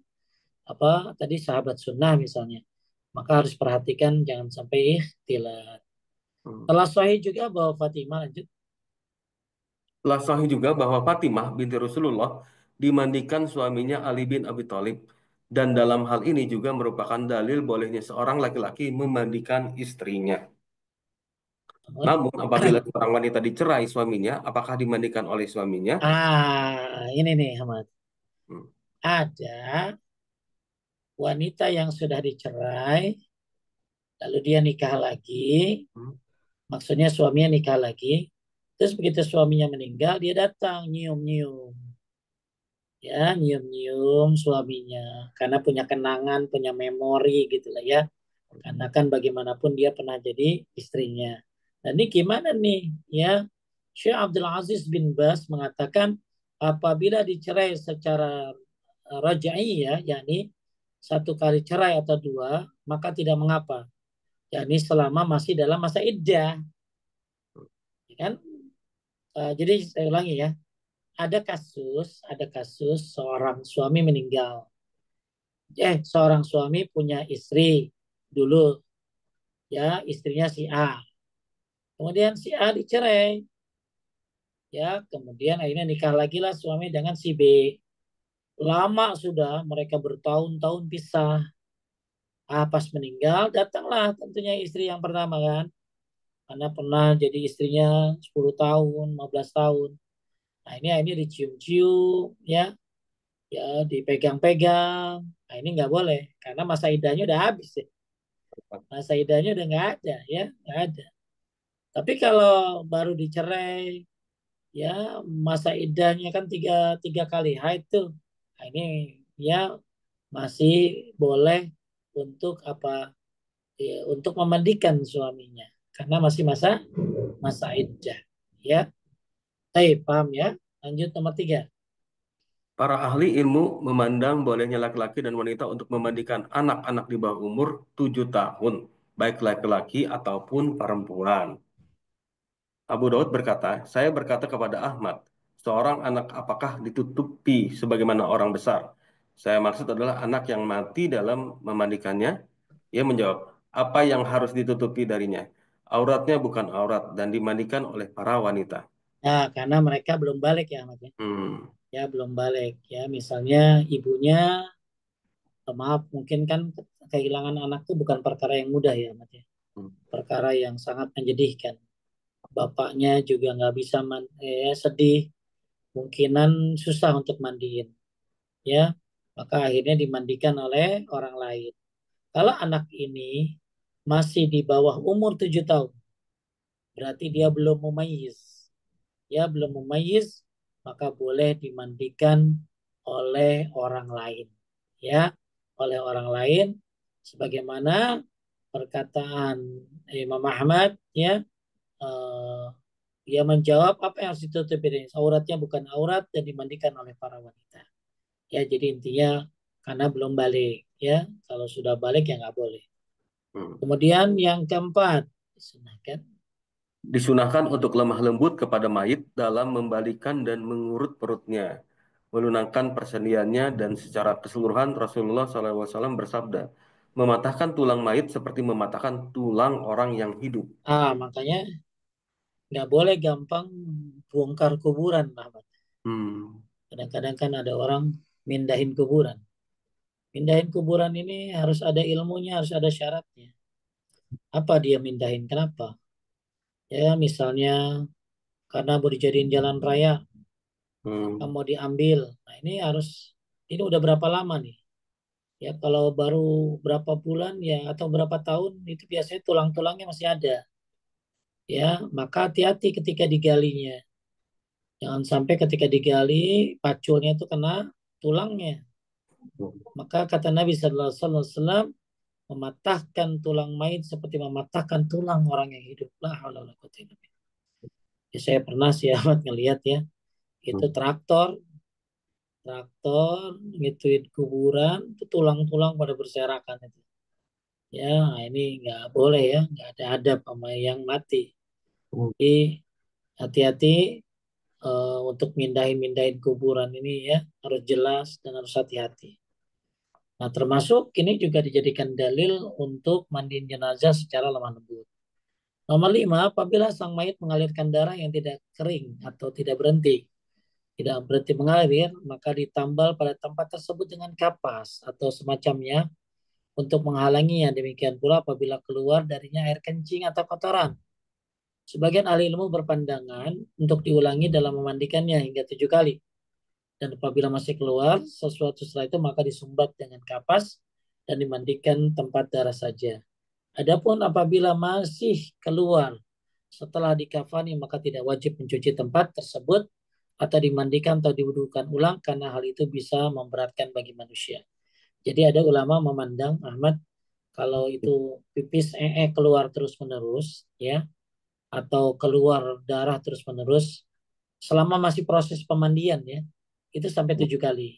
apa tadi sahabat sunnah misalnya maka harus perhatikan jangan sampai ikhtilat. Hmm. Telah sahih juga bahwa Fatimah lanjut. Telah sahih juga bahwa Fatimah binti Rasulullah dimandikan suaminya Ali bin Abi Thalib. Dan dalam hal ini juga merupakan dalil bolehnya seorang laki-laki memandikan istrinya. Namun, Namun apabila seorang wanita dicerai suaminya, apakah dimandikan oleh suaminya? ini nih Ahmad. Hmm. Ada wanita yang sudah dicerai lalu dia nikah lagi. Hmm. Maksudnya suaminya nikah lagi. Terus begitu suaminya meninggal, dia datang nyium-nyium. Ya, nyium-nyium suaminya. Karena punya kenangan, punya memori gitu lah ya. Karena kan bagaimanapun dia pernah jadi istrinya. Dan ini gimana nih? Ya, Syekh Abdul Aziz bin Bas mengatakan apabila dicerai secara rajai ya, yakni satu kali cerai atau dua, maka tidak mengapa. Yakni selama masih dalam masa iddah. Ya kan? Jadi saya ulangi ya, ada kasus seorang suami meninggal. Seorang suami punya istri dulu, ya istrinya si A. Kemudian si A dicerai, Ya, kemudian akhirnya nikah lagi lah suami dengan si B. Lama sudah, mereka bertahun-tahun pisah. Pas meninggal, datanglah tentunya istri yang pertama kan. Karena pernah jadi istrinya 10 tahun, 15 tahun. Nah ini dicium-cium, ya, ya dipegang-pegang. Nah ini nggak boleh, karena masa idahnya udah habis ya. Masa idahnya udah nggak ada, ya, nggak ada. Tapi kalau baru dicerai, ya masa idahnya kan tiga, tiga kali haid tuh. Nah ini ya masih boleh untuk apa? Ya, untuk memandikan suaminya karena masih masa masa iddah. Ya, paham ya. Lanjut nomor tiga. Para ahli ilmu memandang bolehnya laki-laki dan wanita untuk memandikan anak-anak di bawah umur 7 tahun, baik laki-laki ataupun perempuan. Abu Daud berkata, saya berkata kepada Ahmad, seorang anak apakah ditutupi sebagaimana orang besar? Saya maksud adalah anak yang mati dalam memandikannya. Ia menjawab, apa yang harus ditutupi darinya? Auratnya bukan aurat dan dimandikan oleh para wanita. Nah, karena mereka belum balik ya, Ahmad ya. Hmm. Ya, belum balik ya. Misalnya ibunya, maaf, mungkin kan kehilangan anak itu bukan perkara yang mudah ya, Ahmad ya. Hmm. Perkara yang sangat menyedihkan. Bapaknya juga nggak bisa sedih, mungkinan susah untuk mandiin, ya. Maka akhirnya dimandikan oleh orang lain. Kalau anak ini masih di bawah umur 7 tahun, berarti dia belum memayis. Ya, belum memayis, maka boleh dimandikan oleh orang lain. Ya, oleh orang lain sebagaimana perkataan Imam Ahmad, ya, eh, dia menjawab apa yang harus ditutupi dari auratnya bukan aurat dan dimandikan oleh para wanita. Ya, jadi intinya karena belum balik, ya. Kalau sudah balik ya nggak boleh. Hmm. Kemudian yang keempat, disunahkan. Disunahkan untuk lemah lembut kepada mayit dalam membalikan dan mengurut perutnya, melunakkan persendiannya dan secara keseluruhan Rasulullah SAW bersabda, mematahkan tulang mayit seperti mematahkan tulang orang yang hidup. Makanya nggak boleh gampang bongkar kuburan, Ahmad. Hmm. Kadang-kadang kan ada orang mindahin kuburan. Mindahin kuburan ini harus ada ilmunya, harus ada syaratnya. Apa dia mindahin? Kenapa? Ya, misalnya karena mau dijadiin jalan raya, Hmm. mau diambil. Nah, ini udah berapa lama nih? Ya, kalau baru berapa bulan ya atau berapa tahun itu biasanya tulang-tulangnya masih ada. Ya, maka hati-hati ketika digalinya. Jangan sampai ketika digali paculnya itu kena tulangnya. Maka kata Nabi Sallallahu Alaihi Wasallam, mematahkan tulang mayit seperti mematahkan tulang orang yang hidup. La haula wala quwwata illa billah. Ya, saya pernah sih amat ngelihat ya, itu traktor, traktor ngituin kuburan, itu tulang-tulang pada berserakan itu. Ya, nah ini nggak boleh ya, nggak ada adab sama yang mati. Jadi hati-hati untuk mindahin-mindahin kuburan ini ya, harus jelas dan harus hati-hati. Nah, termasuk ini juga dijadikan dalil untuk mandiin jenazah secara lemah lembut. Nomor 5, apabila sang mayit mengalirkan darah yang tidak kering atau tidak berhenti, tidak berhenti mengalir, maka ditambal pada tempat tersebut dengan kapas atau semacamnya untuk menghalanginya. Demikian pula apabila keluar darinya air kencing atau kotoran. Sebagian ahli ilmu berpandangan untuk diulangi dalam memandikannya hingga 7 kali. Dan apabila masih keluar sesuatu setelah itu maka disumbat dengan kapas dan dimandikan tempat darah saja. Adapun apabila masih keluar setelah dikafani maka tidak wajib mencuci tempat tersebut atau dimandikan atau diwudukan ulang karena hal itu bisa memberatkan bagi manusia. Jadi ada ulama memandang Ahmad kalau itu pipis keluar terus-menerus ya atau keluar darah terus-menerus selama masih proses pemandian ya itu sampai 7 kali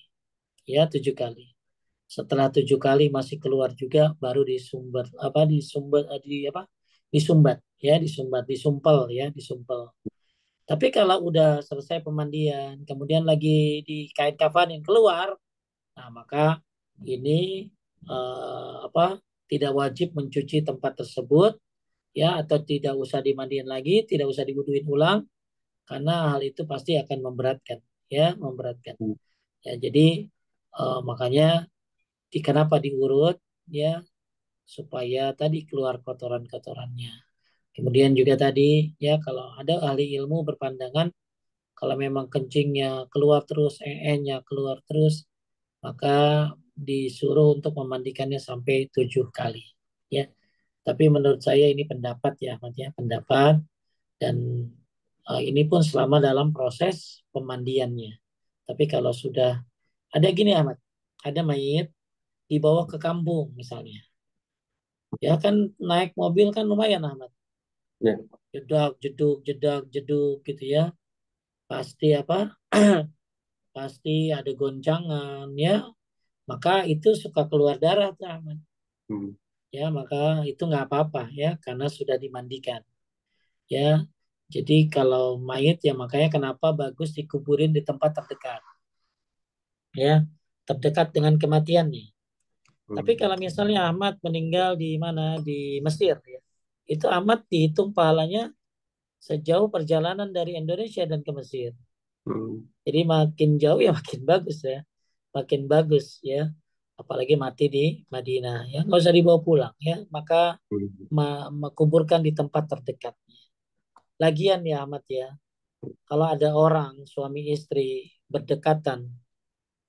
ya 7 kali. Setelah 7 kali masih keluar juga baru disumbat apa disumbat di apa disumbat ya disumbat disumpel ya disumpel. Tapi kalau udah selesai pemandian kemudian lagi dikait kafanin keluar, nah maka ini apa tidak wajib mencuci tempat tersebut ya atau tidak usah dimandiin lagi, tidak usah diwuduin ulang karena hal itu pasti akan memberatkan, ya, memberatkan. Hmm. Ya, jadi makanya kenapa diurut, ya, supaya tadi keluar kotoran-kotorannya. Kemudian juga tadi, ya, kalau ada ahli ilmu berpandangan kalau memang kencingnya keluar terus, nya keluar terus, maka disuruh untuk memandikannya sampai 7 kali. Ya, tapi menurut saya ini pendapat ya, Ahmad, ya, pendapat, dan ini pun selama dalam proses pemandiannya. Tapi kalau sudah ada gini, Ahmad, ada mayit dibawa ke kampung misalnya, ya kan naik mobil kan lumayan, Ahmad, Ya. jedak jeduk jedak jeduk gitu ya, pasti apa, pasti ada goncangan ya, maka itu suka keluar darah tuh, Ahmad. Hmm. Ya, maka itu nggak apa-apa ya, karena sudah dimandikan. Ya, jadi kalau mayit ya makanya kenapa bagus dikuburin di tempat terdekat, ya, terdekat dengan kematiannya. Tapi Hmm. kalau misalnya Ahmad meninggal di mana, di Mesir ya, itu Ahmad dihitung pahalanya sejauh perjalanan dari Indonesia dan ke Mesir. Hmm. Jadi makin jauh ya makin bagus ya, makin bagus ya. Apalagi mati di Madinah ya, nggak usah dibawa pulang ya. Maka Hmm. kuburkan di tempat terdekat. Lagian ya Ahmad ya, kalau ada orang suami istri berdekatan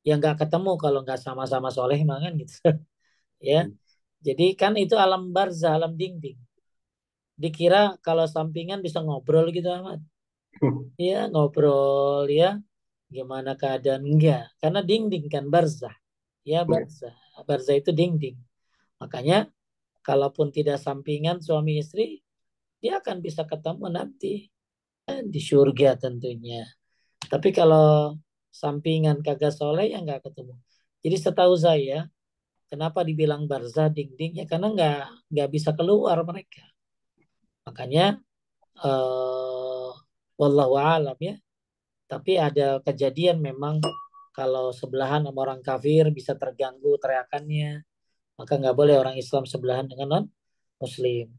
yang nggak ketemu kalau nggak sama-sama soleh mangan gitu ya. Hmm. Jadi kan itu alam barzah, alam dinding. Dikira kalau sampingan bisa ngobrol gitu Ahmad. Ya ngobrol ya, gimana keadaan, enggak, karena dinding kan barzah. Ya Ya. barzah, barzah itu dinding. Makanya kalaupun tidak sampingan suami istri, dia akan bisa ketemu nanti di surga tentunya. Tapi kalau sampingan kagak soleh ya nggak ketemu. Jadi setahu saya, kenapa dibilang barzah dinding ya karena nggak bisa keluar mereka. Makanya eh, wallahu alam ya. Tapi ada kejadian memang kalau sebelahan sama orang kafir bisa terganggu teriakannya, maka nggak boleh orang Islam sebelahan dengan non Muslim.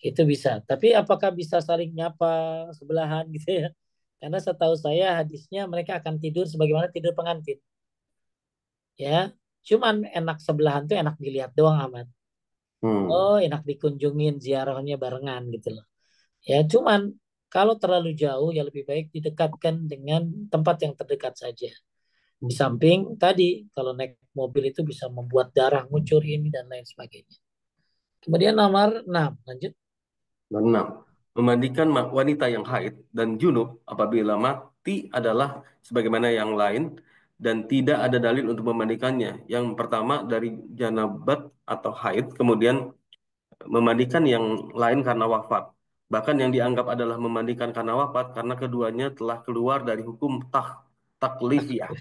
Itu bisa. Tapi apakah bisa saling nyapa sebelahan gitu ya? Karena setahu saya hadisnya mereka akan tidur sebagaimana tidur pengantin. Ya, cuman enak sebelahan tuh enak dilihat doang aman. Hmm. Oh, enak dikunjungin ziarahnya barengan gitu loh. Ya, cuman kalau terlalu jauh ya lebih baik didekatkan dengan tempat yang terdekat saja. Di samping tadi kalau naik mobil itu bisa membuat darah ngucur ini dan lain sebagainya. Kemudian nomor 6, lanjut. Dan enam, memandikan wanita yang haid dan junub apabila mati adalah sebagaimana yang lain dan tidak ada dalil untuk memandikannya. Yang pertama dari janabat atau haid, kemudian memandikan yang lain karena wafat. Bahkan yang dianggap adalah memandikan karena wafat karena keduanya telah keluar dari hukum taklifiyah.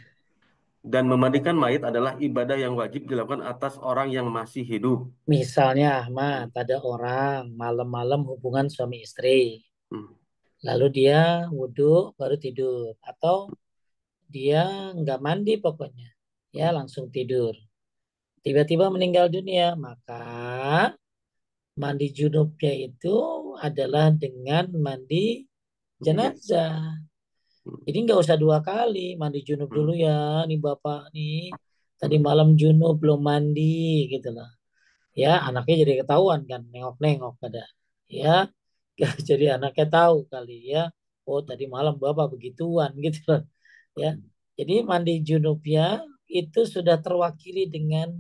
Dan memandikan mayit adalah ibadah yang wajib dilakukan atas orang yang masih hidup. Misalnya Ahmad, ada orang malam-malam hubungan suami istri. Hmm. Lalu dia wudhu baru tidur. Atau dia nggak mandi pokoknya. Ya langsung tidur. Tiba-tiba meninggal dunia. Maka mandi junubnya itu adalah dengan mandi Iya. jenazah. Hmm. Jadi nggak usah 2 kali. Mandi junub dulu Hmm. ya. Nih bapak nih. Tadi Hmm. malam junub belum mandi gitu loh. Ya anaknya jadi ketahuan kan, nengok-nengok ada, ya. Jadi anaknya tahu kali ya, oh tadi malam bapak begituan gitu loh ya. Jadi mandi junubnya itu sudah terwakili dengan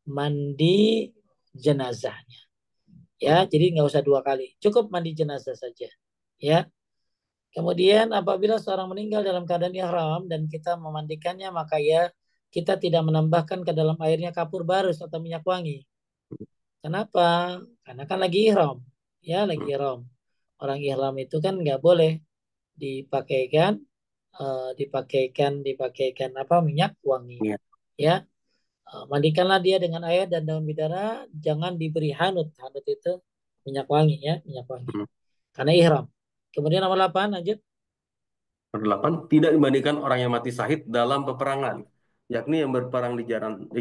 mandi jenazahnya, ya, Hmm. jadi nggak usah 2 kali, cukup mandi jenazah saja ya. Kemudian apabila seorang meninggal dalam keadaan ihram dan kita memandikannya, maka ya kita tidak menambahkan ke dalam airnya kapur barus atau minyak wangi. Kenapa? Karena kan lagi ihram. Ya, lagi Hmm. ihram. Orang ihram itu kan nggak boleh dipakaikan, dipakaikan apa, minyak wangi. Iya. Ya, mandikanlah dia dengan air dan daun bidara, jangan diberi hanut. Hanut itu minyak wangi ya, minyak wangi. Hmm. Karena ihram. Kemudian nomor 8 lanjut. Kedelapan, tidak dibandingkan orang yang mati syahid dalam peperangan, yakni yang berperang di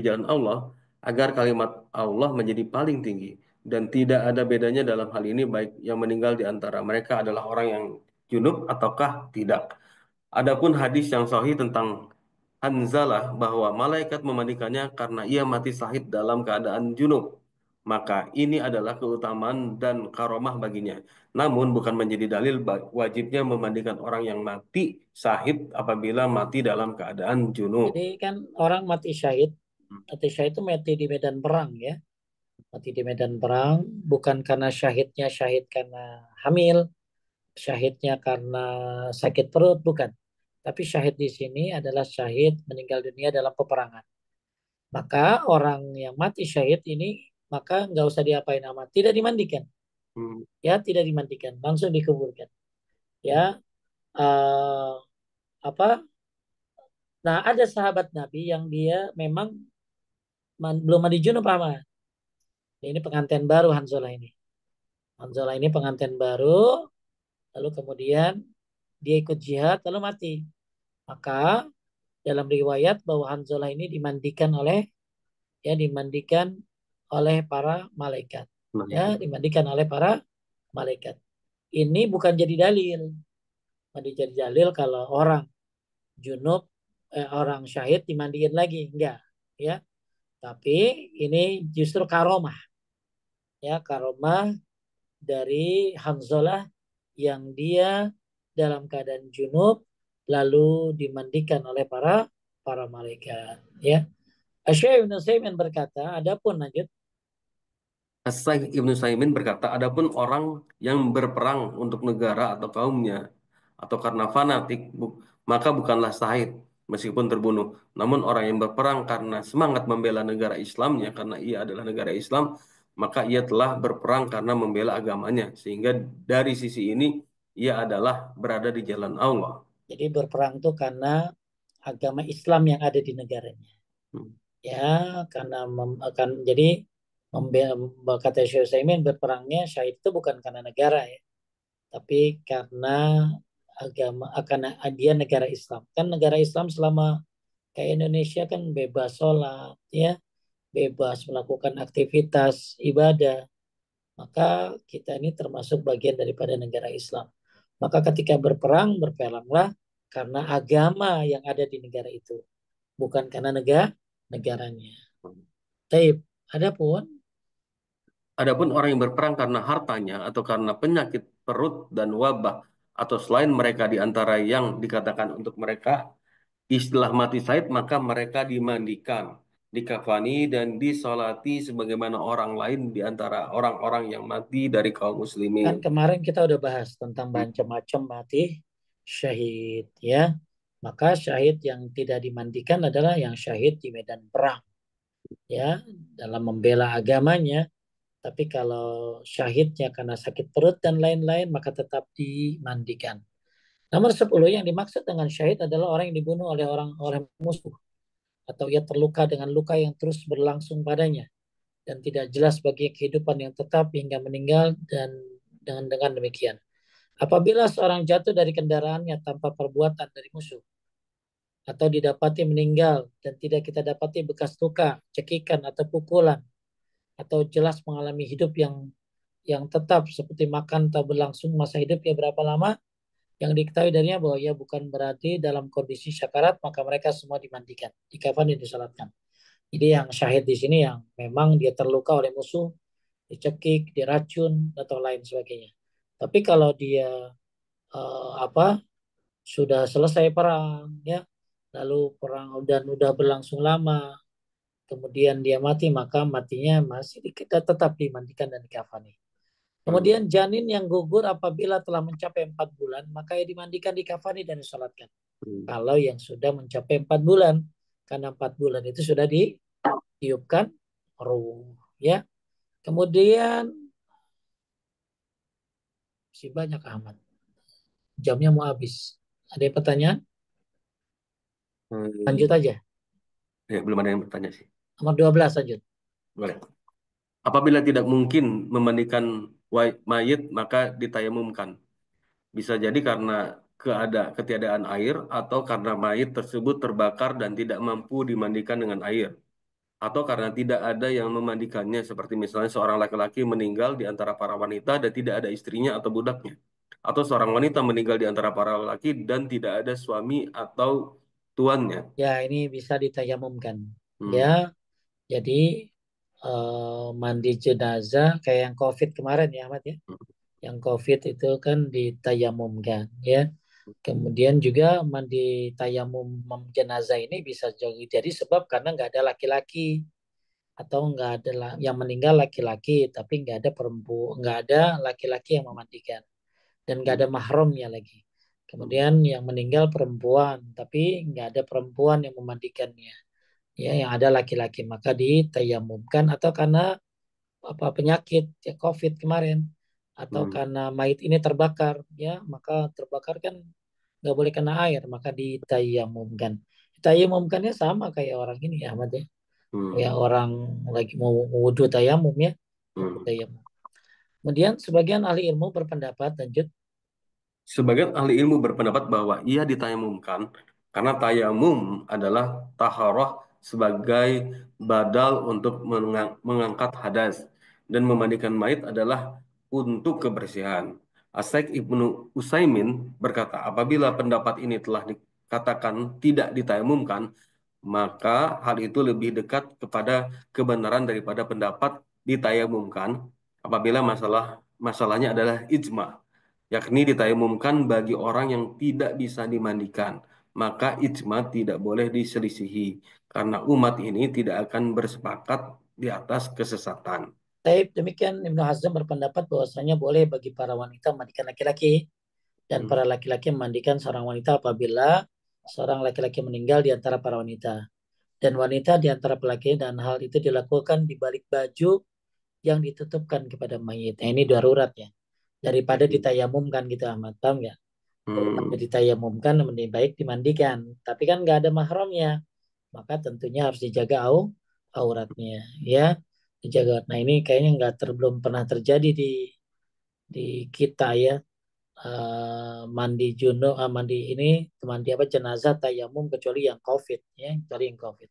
jalan Allah, agar kalimat Allah menjadi paling tinggi. Dan tidak ada bedanya dalam hal ini, baik yang meninggal di antara mereka adalah orang yang junub ataukah tidak. Adapun hadis yang sahih tentang Hanzalah bahwa malaikat memandikannya karena ia mati syahid dalam keadaan junub. Maka ini adalah keutamaan dan karomah baginya. Namun bukan menjadi dalil wajibnya memandikan orang yang mati syahid apabila mati dalam keadaan junub. Jadi kan orang mati syahid itu mati di medan perang ya. Mati di medan perang bukan karena syahidnya syahid karena hamil, syahidnya karena sakit perut, bukan. Tapi syahid di sini adalah syahid meninggal dunia dalam peperangan. Maka orang yang mati syahid ini maka nggak usah diapain amat, tidak dimandikan, Hmm. ya tidak dimandikan, langsung dikuburkan. Ya, eh, apa? Nah ada sahabat Nabi yang dia memang belum mandi junub Ahmad. Ini pengantin baru Hanzalah ini. Hanzalah ini pengantin baru, lalu kemudian dia ikut jihad lalu mati. Maka dalam riwayat bahwa Hanzalah ini dimandikan oleh para malaikat. Nah, Ya, dimandikan oleh para malaikat. Ini bukan jadi dalil. Bukan jadi dalil kalau orang junub orang syahid dimandiin lagi, enggak, ya. Tapi ini justru karomah, ya, karomah dari Hanzalah yang dia dalam keadaan junub lalu dimandikan oleh para para malaikat, ya. Syekh Ibnu Utsaimin berkata, adapun lanjut, As-Syaikh Ibnu Saimin berkata, adapun orang yang berperang untuk negara atau kaumnya atau karena fanatik, maka bukanlah syahid meskipun terbunuh. Namun orang yang berperang karena semangat membela negara Islamnya, karena ia adalah negara Islam, maka ia telah berperang karena membela agamanya. Sehingga dari sisi ini ia adalah berada di jalan Allah. jadi berperang itu karena agama Islam yang ada di negaranya. Hmm. Ya, karena akan jadi kata Syekh Utsaimin berperangnya syahid itu bukan karena negara ya, tapi karena agama akan dia negara Islam. Kan negara Islam selama kayak Indonesia kan bebas sholat ya, bebas melakukan aktivitas ibadah. Maka kita ini termasuk bagian daripada negara Islam. Maka ketika berperang, berperanglah karena agama yang ada di negara itu, bukan karena negaranya. Taib. Adapun Adapun orang yang berperang karena hartanya atau karena penyakit perut dan wabah atau selain mereka di antara yang dikatakan untuk mereka istilah mati syahid maka mereka dimandikan, dikafani dan disolati sebagaimana orang lain di antara orang-orang yang mati dari kaum kan muslimin. kemarin kita udah bahas tentang Hmm. macam-macam mati syahid ya. Maka syahid yang tidak dimandikan adalah yang syahid di medan perang ya, dalam membela agamanya. Tapi kalau syahidnya karena sakit perut dan lain-lain maka tetap dimandikan. Nomor 10 yang dimaksud dengan syahid adalah orang yang dibunuh oleh oleh musuh atau ia terluka dengan luka yang terus berlangsung padanya dan tidak jelas bagi kehidupan yang tetap hingga meninggal, dan dengan demikian apabila seorang jatuh dari kendaraannya tanpa perbuatan dari musuh atau didapati meninggal dan tidak kita dapati bekas luka, cekikan atau pukulan atau jelas mengalami hidup yang tetap seperti makan atau berlangsung masa hidupnya berapa lama, yang diketahui darinya bahwa ia bukan berarti dalam kondisi syakarat, maka mereka semua dimandikan, dikafan dan disalatkan. Jadi yang syahid di sini yang memang dia terluka oleh musuh, dicekik, diracun atau lain sebagainya. Tapi kalau dia apa sudah selesai perang ya, lalu perang dan udah berlangsung lama, kemudian dia mati, maka matinya masih kita tetap dimandikan dan dikafani. Hmm. Kemudian janin yang gugur apabila telah mencapai 4 bulan, maka ia dimandikan, dikafani, dan disolatkan. Hmm. Kalau yang sudah mencapai 4 bulan, karena 4 bulan itu sudah ditiupkan ruh. Ya. Kemudian, si banyak Ahmad. Jamnya mau habis. Ada yang pertanyaan? Lanjut Hmm. aja. Ya, belum ada yang bertanya sih. Nomor 12 lanjut. Boleh. Apabila tidak mungkin memandikan mayit, maka ditayamumkan. Bisa jadi karena ketiadaan air atau karena mayit tersebut terbakar dan tidak mampu dimandikan dengan air. Atau karena tidak ada yang memandikannya seperti misalnya seorang laki-laki meninggal di antara para wanita dan tidak ada istrinya atau budaknya. atau seorang wanita meninggal di antara para lelaki dan tidak ada suami atau tuannya. Ya, ini bisa ditayamumkan. Ya, Hmm. jadi mandi jenazah kayak yang COVID kemarin ya, Ahmad ya. Yang COVID itu kan ditayamumkan ya. Kemudian juga mandi tayamum jenazah ini bisa jadi sebab karena nggak ada laki-laki atau nggak ada yang meninggal laki-laki tapi nggak ada perempuan, nggak ada laki-laki yang memandikan dan nggak Hmm. ada mahramnya lagi. Hmm. Kemudian yang meninggal perempuan tapi nggak ada perempuan yang memandikannya. Ya, yang ada laki-laki maka ditayamumkan atau karena apa penyakit ya COVID kemarin atau Hmm. karena mayit ini terbakar ya maka terbakar kan nggak boleh kena air maka ditayamumkan. Ditayamumkannya sama kayak orang ini ya Ahmad ya. Ya Hmm. orang lagi mau wudhu tayamum ya, wudhu Hmm. tayamum. Kemudian sebagian ahli ilmu berpendapat lanjut. Sebagian ahli ilmu berpendapat bahwa ia ditayamumkan karena tayamum adalah taharah sebagai badal untuk mengangkat hadas dan memandikan mayit adalah untuk kebersihan. Asy Ibnu Utsaimin berkata, apabila pendapat ini telah dikatakan tidak ditayamumkan, maka hal itu lebih dekat kepada kebenaran daripada pendapat ditayamumkan apabila masalahnya adalah ijma, yakni ditayamumkan bagi orang yang tidak bisa dimandikan. Maka ijma tidak boleh diselisihi karena umat ini tidak akan bersepakat di atas kesesatan. Taib demikian Ibnu Hazm berpendapat bahwasanya boleh bagi para wanita memandikan laki-laki dan Hmm. para laki-laki memandikan seorang wanita apabila seorang laki-laki meninggal di antara para wanita dan wanita di antara pelaki dan hal itu dilakukan di balik baju yang ditutupkan kepada mayit. Nah, ini darurat ya. Daripada ditayamumkan gitu Ahmad, paham nggak? Daripada Hmm. ditayamumkan lebih baik dimandikan. Tapi kan nggak ada mahramnya, maka tentunya harus dijaga auratnya, ya dijaga. Nah ini kayaknya nggak belum pernah terjadi di kita ya. Mandi junub, mandi ini mandi apa jenazah tayamum kecuali yang COVID ya, kecuali yang COVID.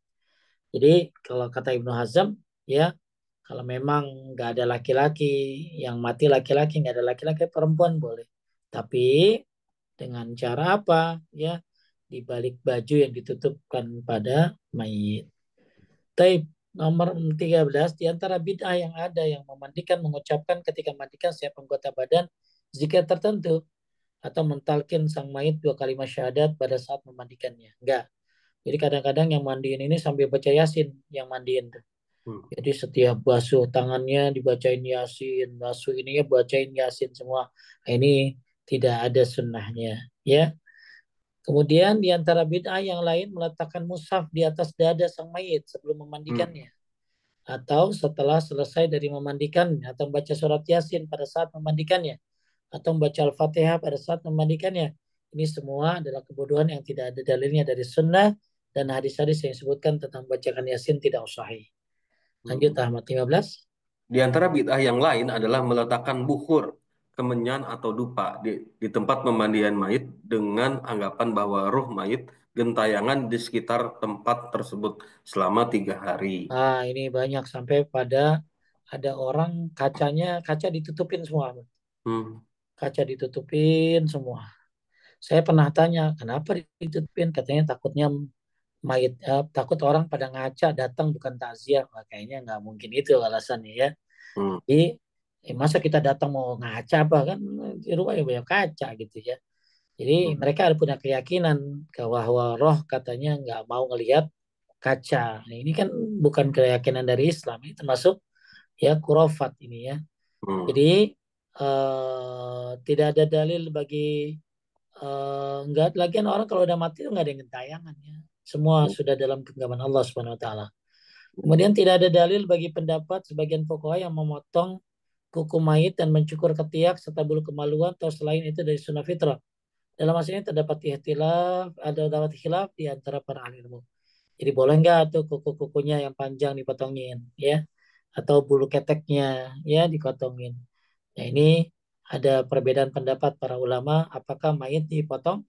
Jadi kalau kata Ibnu Hazm ya kalau memang nggak ada laki-laki yang mati laki-laki nggak ada laki-laki perempuan boleh. Tapi dengan cara apa ya di balik baju yang ditutupkan pada mayit. Taib nomor 13 di antara bid'ah yang ada yang memandikan mengucapkan ketika mandikan setiap anggota badan zikir tertentu atau mentalkin sang mayit 2 kalimat syahadat pada saat memandikannya. Enggak. Jadi kadang-kadang yang mandiin ini sambil baca Yasin yang mandiin tuh. Hmm. Jadi setiap basuh tangannya dibacain Yasin, basuh ininya bacain Yasin semua. Nah, ini tidak ada sunnahnya, ya. Kemudian di antara bid'ah yang lain meletakkan mushaf di atas dada sang mayit sebelum Hmm. memandikannya atau setelah selesai dari memandikan atau membaca surat Yasin pada saat memandikannya atau membaca Al-Fatihah pada saat memandikannya. Ini semua adalah kebodohan yang tidak ada dalilnya dari sunnah dan hadis-hadis yang disebutkan tentang bacakan Yasin tidak sahih. Lanjut Hmm. Ahmad 15. Di antara bid'ah yang lain adalah meletakkan bukur, kemenyan atau dupa di tempat pemandian mayit dengan anggapan bahwa ruh mayit gentayangan di sekitar tempat tersebut selama 3 hari. Nah, ini banyak sampai pada ada orang kaca ditutupin semua. Hmm. Kaca ditutupin semua. Saya pernah tanya, kenapa ditutupin? Katanya takutnya mayit, takut orang pada ngaca datang bukan takziah. Wah, kayaknya nggak mungkin itu alasannya ya. Hmm. Jadi, masa kita datang mau ngaca apa kan di rumah ya banyak kaca gitu ya. Jadi Hmm. mereka ada punya keyakinan bahwa roh katanya nggak mau ngelihat kaca. Nah, ini kan bukan keyakinan dari Islam, ini termasuk ya kurofat ini ya. Hmm. Jadi tidak ada dalil bagi nggak lagian orang kalau udah mati itu nggak ada yang gentayangan ya. Semua Hmm. sudah dalam genggaman Allah Subhanahu Wa Taala. Kemudian tidak ada dalil bagi pendapat sebagian fuqaha yang memotong kuku mayit dan mencukur ketiak serta bulu kemaluan atau selain itu dari sunnah fitrah. Dalam masalah ini terdapat ikhtilaf, ada dapat khilaf di antara para ahli ilmu. Jadi boleh nggak tuh kuku-kukunya yang panjang dipotongin, ya, atau bulu keteknya, ya, dipotongin. Nah ini ada perbedaan pendapat para ulama, apakah mayit dipotong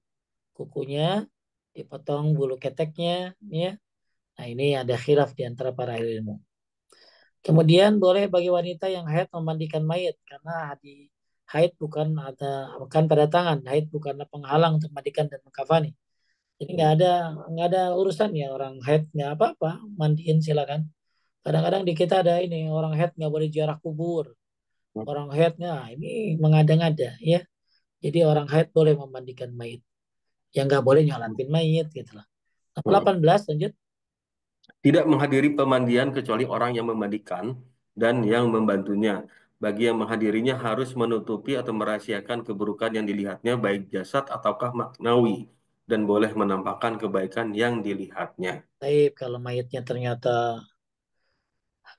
kukunya, dipotong bulu keteknya, ya. Nah ini ada khilaf di antara para ahli ilmu. Kemudian boleh bagi wanita yang haid memandikan mayit karena haid bukan pada tangan, haid bukanlah penghalang untuk mandikan dan mengkafani. Jadi nggak ada urusan ya orang haid nggak apa-apa, mandiin silakan. Kadang-kadang di kita ada ini orang haid nggak boleh ziarah kubur, orang haid nggak ini mengada-ngada ya. Jadi orang haid boleh memandikan mayit, yang nggak boleh nyolatin mayit gitu lah. Nomor 18 lanjut. Tidak menghadiri pemandian kecuali orang yang memandikan dan yang membantunya. Bagi yang menghadirinya harus menutupi atau merahasiakan keburukan yang dilihatnya, baik jasad ataukah maknawi, dan boleh menampakkan kebaikan yang dilihatnya. Baik, kalau mayitnya ternyata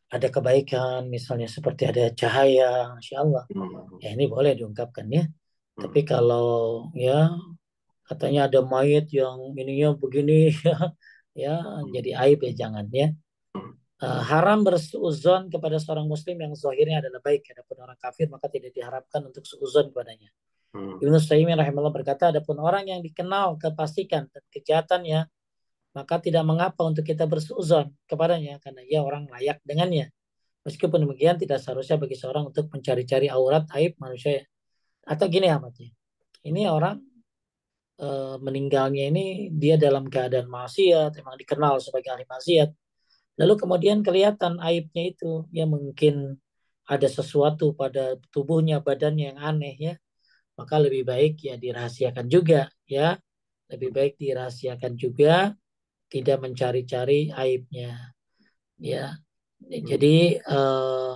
ada kebaikan, misalnya seperti ada cahaya, Insya Allah, Hmm. ya ini boleh diungkapkan ya. Tapi Hmm. kalau ya katanya ada mayit yang ininya begini ya, ya Hmm. jadi aib ya jangan ya. Haram bersuuzon kepada seorang muslim yang zahirnya adalah baik. Adapun orang kafir maka tidak diharapkan untuk suuzon kepadanya. Hmm. Ibnu Taimin rahimahullah berkata, adapun orang yang dikenal kefasikan dan kejahatannya, maka tidak mengapa untuk kita bersuuzon kepadanya karena ia orang layak dengannya. Meskipun demikian tidak seharusnya bagi seorang untuk mencari-cari aurat aib manusia. Atau gini amatnya. Ini orang meninggalnya ini dia dalam keadaan maksiat, emang dikenal sebagai ahli maksiat. Lalu kemudian kelihatan aibnya itu, ya mungkin ada sesuatu pada tubuhnya, badannya yang aneh ya, maka lebih baik ya dirahasiakan juga ya, lebih baik dirahasiakan juga, tidak mencari-cari aibnya ya. Hmm. Jadi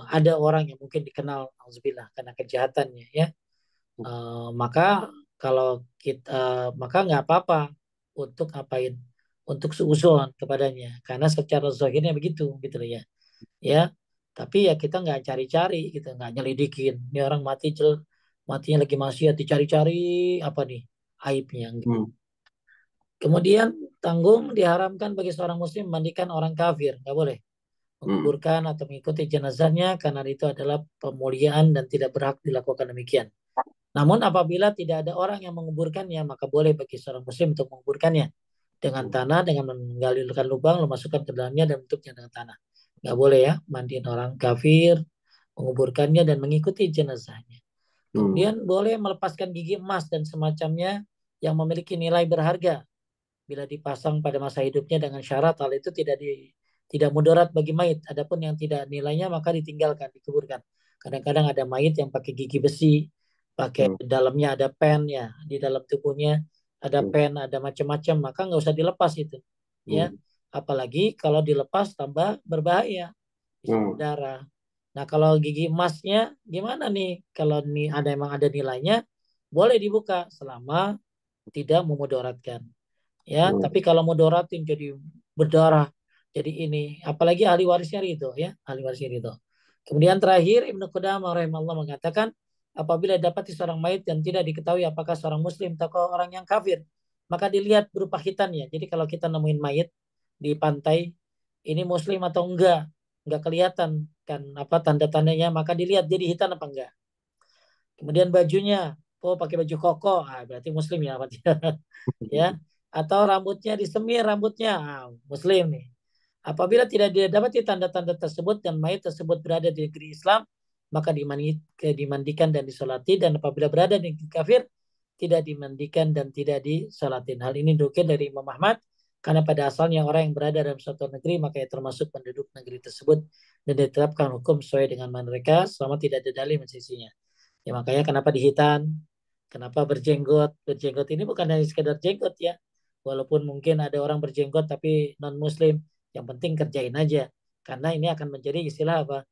ada orang yang mungkin dikenal, auzubillah, karena kejahatannya ya. Maka kalau kita maka nggak apa-apa untuk apain, untuk seuzon kepadanya karena secara zahirnya begitu gitu loh ya ya. Tapi ya kita nggak cari-cari gitu, nggak nyelidikin ini orang matinya lagi maksiat dicari-cari apa nih aibnya. Hmm. Kemudian tanggung diharamkan bagi seorang muslim memandikan orang kafir, nggak boleh Hmm. menguburkan atau mengikuti jenazahnya karena itu adalah pemuliaan dan tidak berhak dilakukan demikian. Namun apabila tidak ada orang yang menguburkannya, maka boleh bagi seorang muslim untuk menguburkannya dengan Hmm. tanah, dengan menggalirkan lubang, memasukkan ke dalamnya dan menutupnya dengan tanah. Nggak boleh ya, mandiin orang kafir, menguburkannya dan mengikuti jenazahnya. Hmm. Kemudian boleh melepaskan gigi emas dan semacamnya yang memiliki nilai berharga bila dipasang pada masa hidupnya dengan syarat hal itu tidak mudarat bagi mayit. Adapun yang tidak nilainya maka ditinggalkan, dikuburkan. Kadang-kadang ada mayit yang pakai gigi besi, pakai Hmm. dalamnya ada pen ya, di dalam tubuhnya ada Hmm. pen, ada macam-macam, maka nggak usah dilepas itu. Ya, Hmm. apalagi kalau dilepas tambah berbahaya, bisa Hmm. berdarah. Nah, kalau gigi emasnya gimana nih? Kalau nih ada emang ada nilainya, boleh dibuka selama tidak memudaratkan. Ya, Hmm. tapi kalau mudaratkan jadi berdarah, jadi ini, apalagi ahli warisnya itu ya, ahli warisnya itu. Kemudian terakhir Ibnu Qudamah rahimahullah mengatakan, apabila dapat seorang mayit dan tidak diketahui apakah seorang muslim atau orang yang kafir, maka dilihat berupa hitannya. Jadi kalau kita nemuin mayit di pantai, ini muslim atau enggak kelihatan kan apa tanda-tandanya, maka dilihat jadi hitam apa enggak. Kemudian bajunya, oh pakai baju koko, berarti muslim ya, berarti ya. Atau rambutnya disemir rambutnya, muslim nih. Apabila tidak didapati tanda-tanda tersebut dan mayat tersebut berada di negeri Islam, maka dimandikan dan disolati. Dan apabila berada di negeri kafir, tidak dimandikan dan tidak disolatin. Hal ini dinukil dari Imam Ahmad, karena pada asalnya orang yang berada dalam suatu negeri, maka ia termasuk penduduk negeri tersebut dan ditetapkan hukum sesuai dengan mereka selama tidak ada dalil mensisinya. Ya makanya kenapa dihitan, kenapa berjenggot. Berjenggot ini bukan hanya sekedar jenggot ya. Walaupun mungkin ada orang berjenggot tapi non muslim, yang penting kerjain aja. Karena ini akan menjadi istilah apa?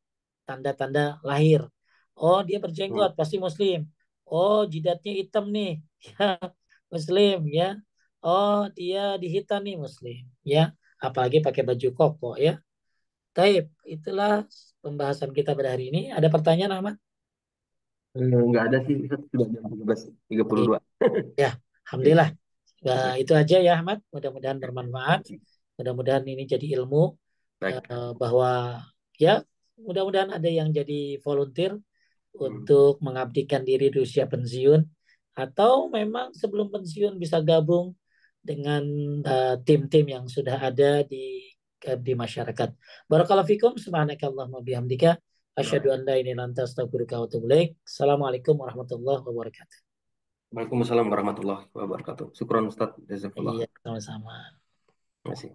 Tanda-tanda lahir. Oh, dia Hmm. berjenggot pasti muslim. Oh, jidatnya hitam nih. Ya, muslim ya. Oh, dia dihitan nih muslim ya. Apalagi pakai baju koko ya. Taib, itulah pembahasan kita pada hari ini. Ada pertanyaan, Ahmad? Nggak ada sih, Ustaz. Sudah jam 13.32. Ya, Ya. alhamdulillah. Nah, Baik. itu aja ya Ahmad. Mudah-mudahan bermanfaat. Mudah-mudahan ini jadi ilmu Baik. bahwa ya mudah-mudahan ada yang jadi volunteer Hmm. untuk mengabdikan diri di usia pensiun atau memang sebelum pensiun bisa gabung dengan tim-tim yang sudah ada di masyarakat. Barakallahu fikum, subhanakallahumma bihamdika Asyhadu an la ilaha illa anta astaghfiruka wa atubu ilaik. Assalamualaikum warahmatullahi wabarakatuh. Waalaikumsalam warahmatullahi wabarakatuh. Syukron Ustaz. Jazakallah Iya, khair. sama-sama. Terima kasih.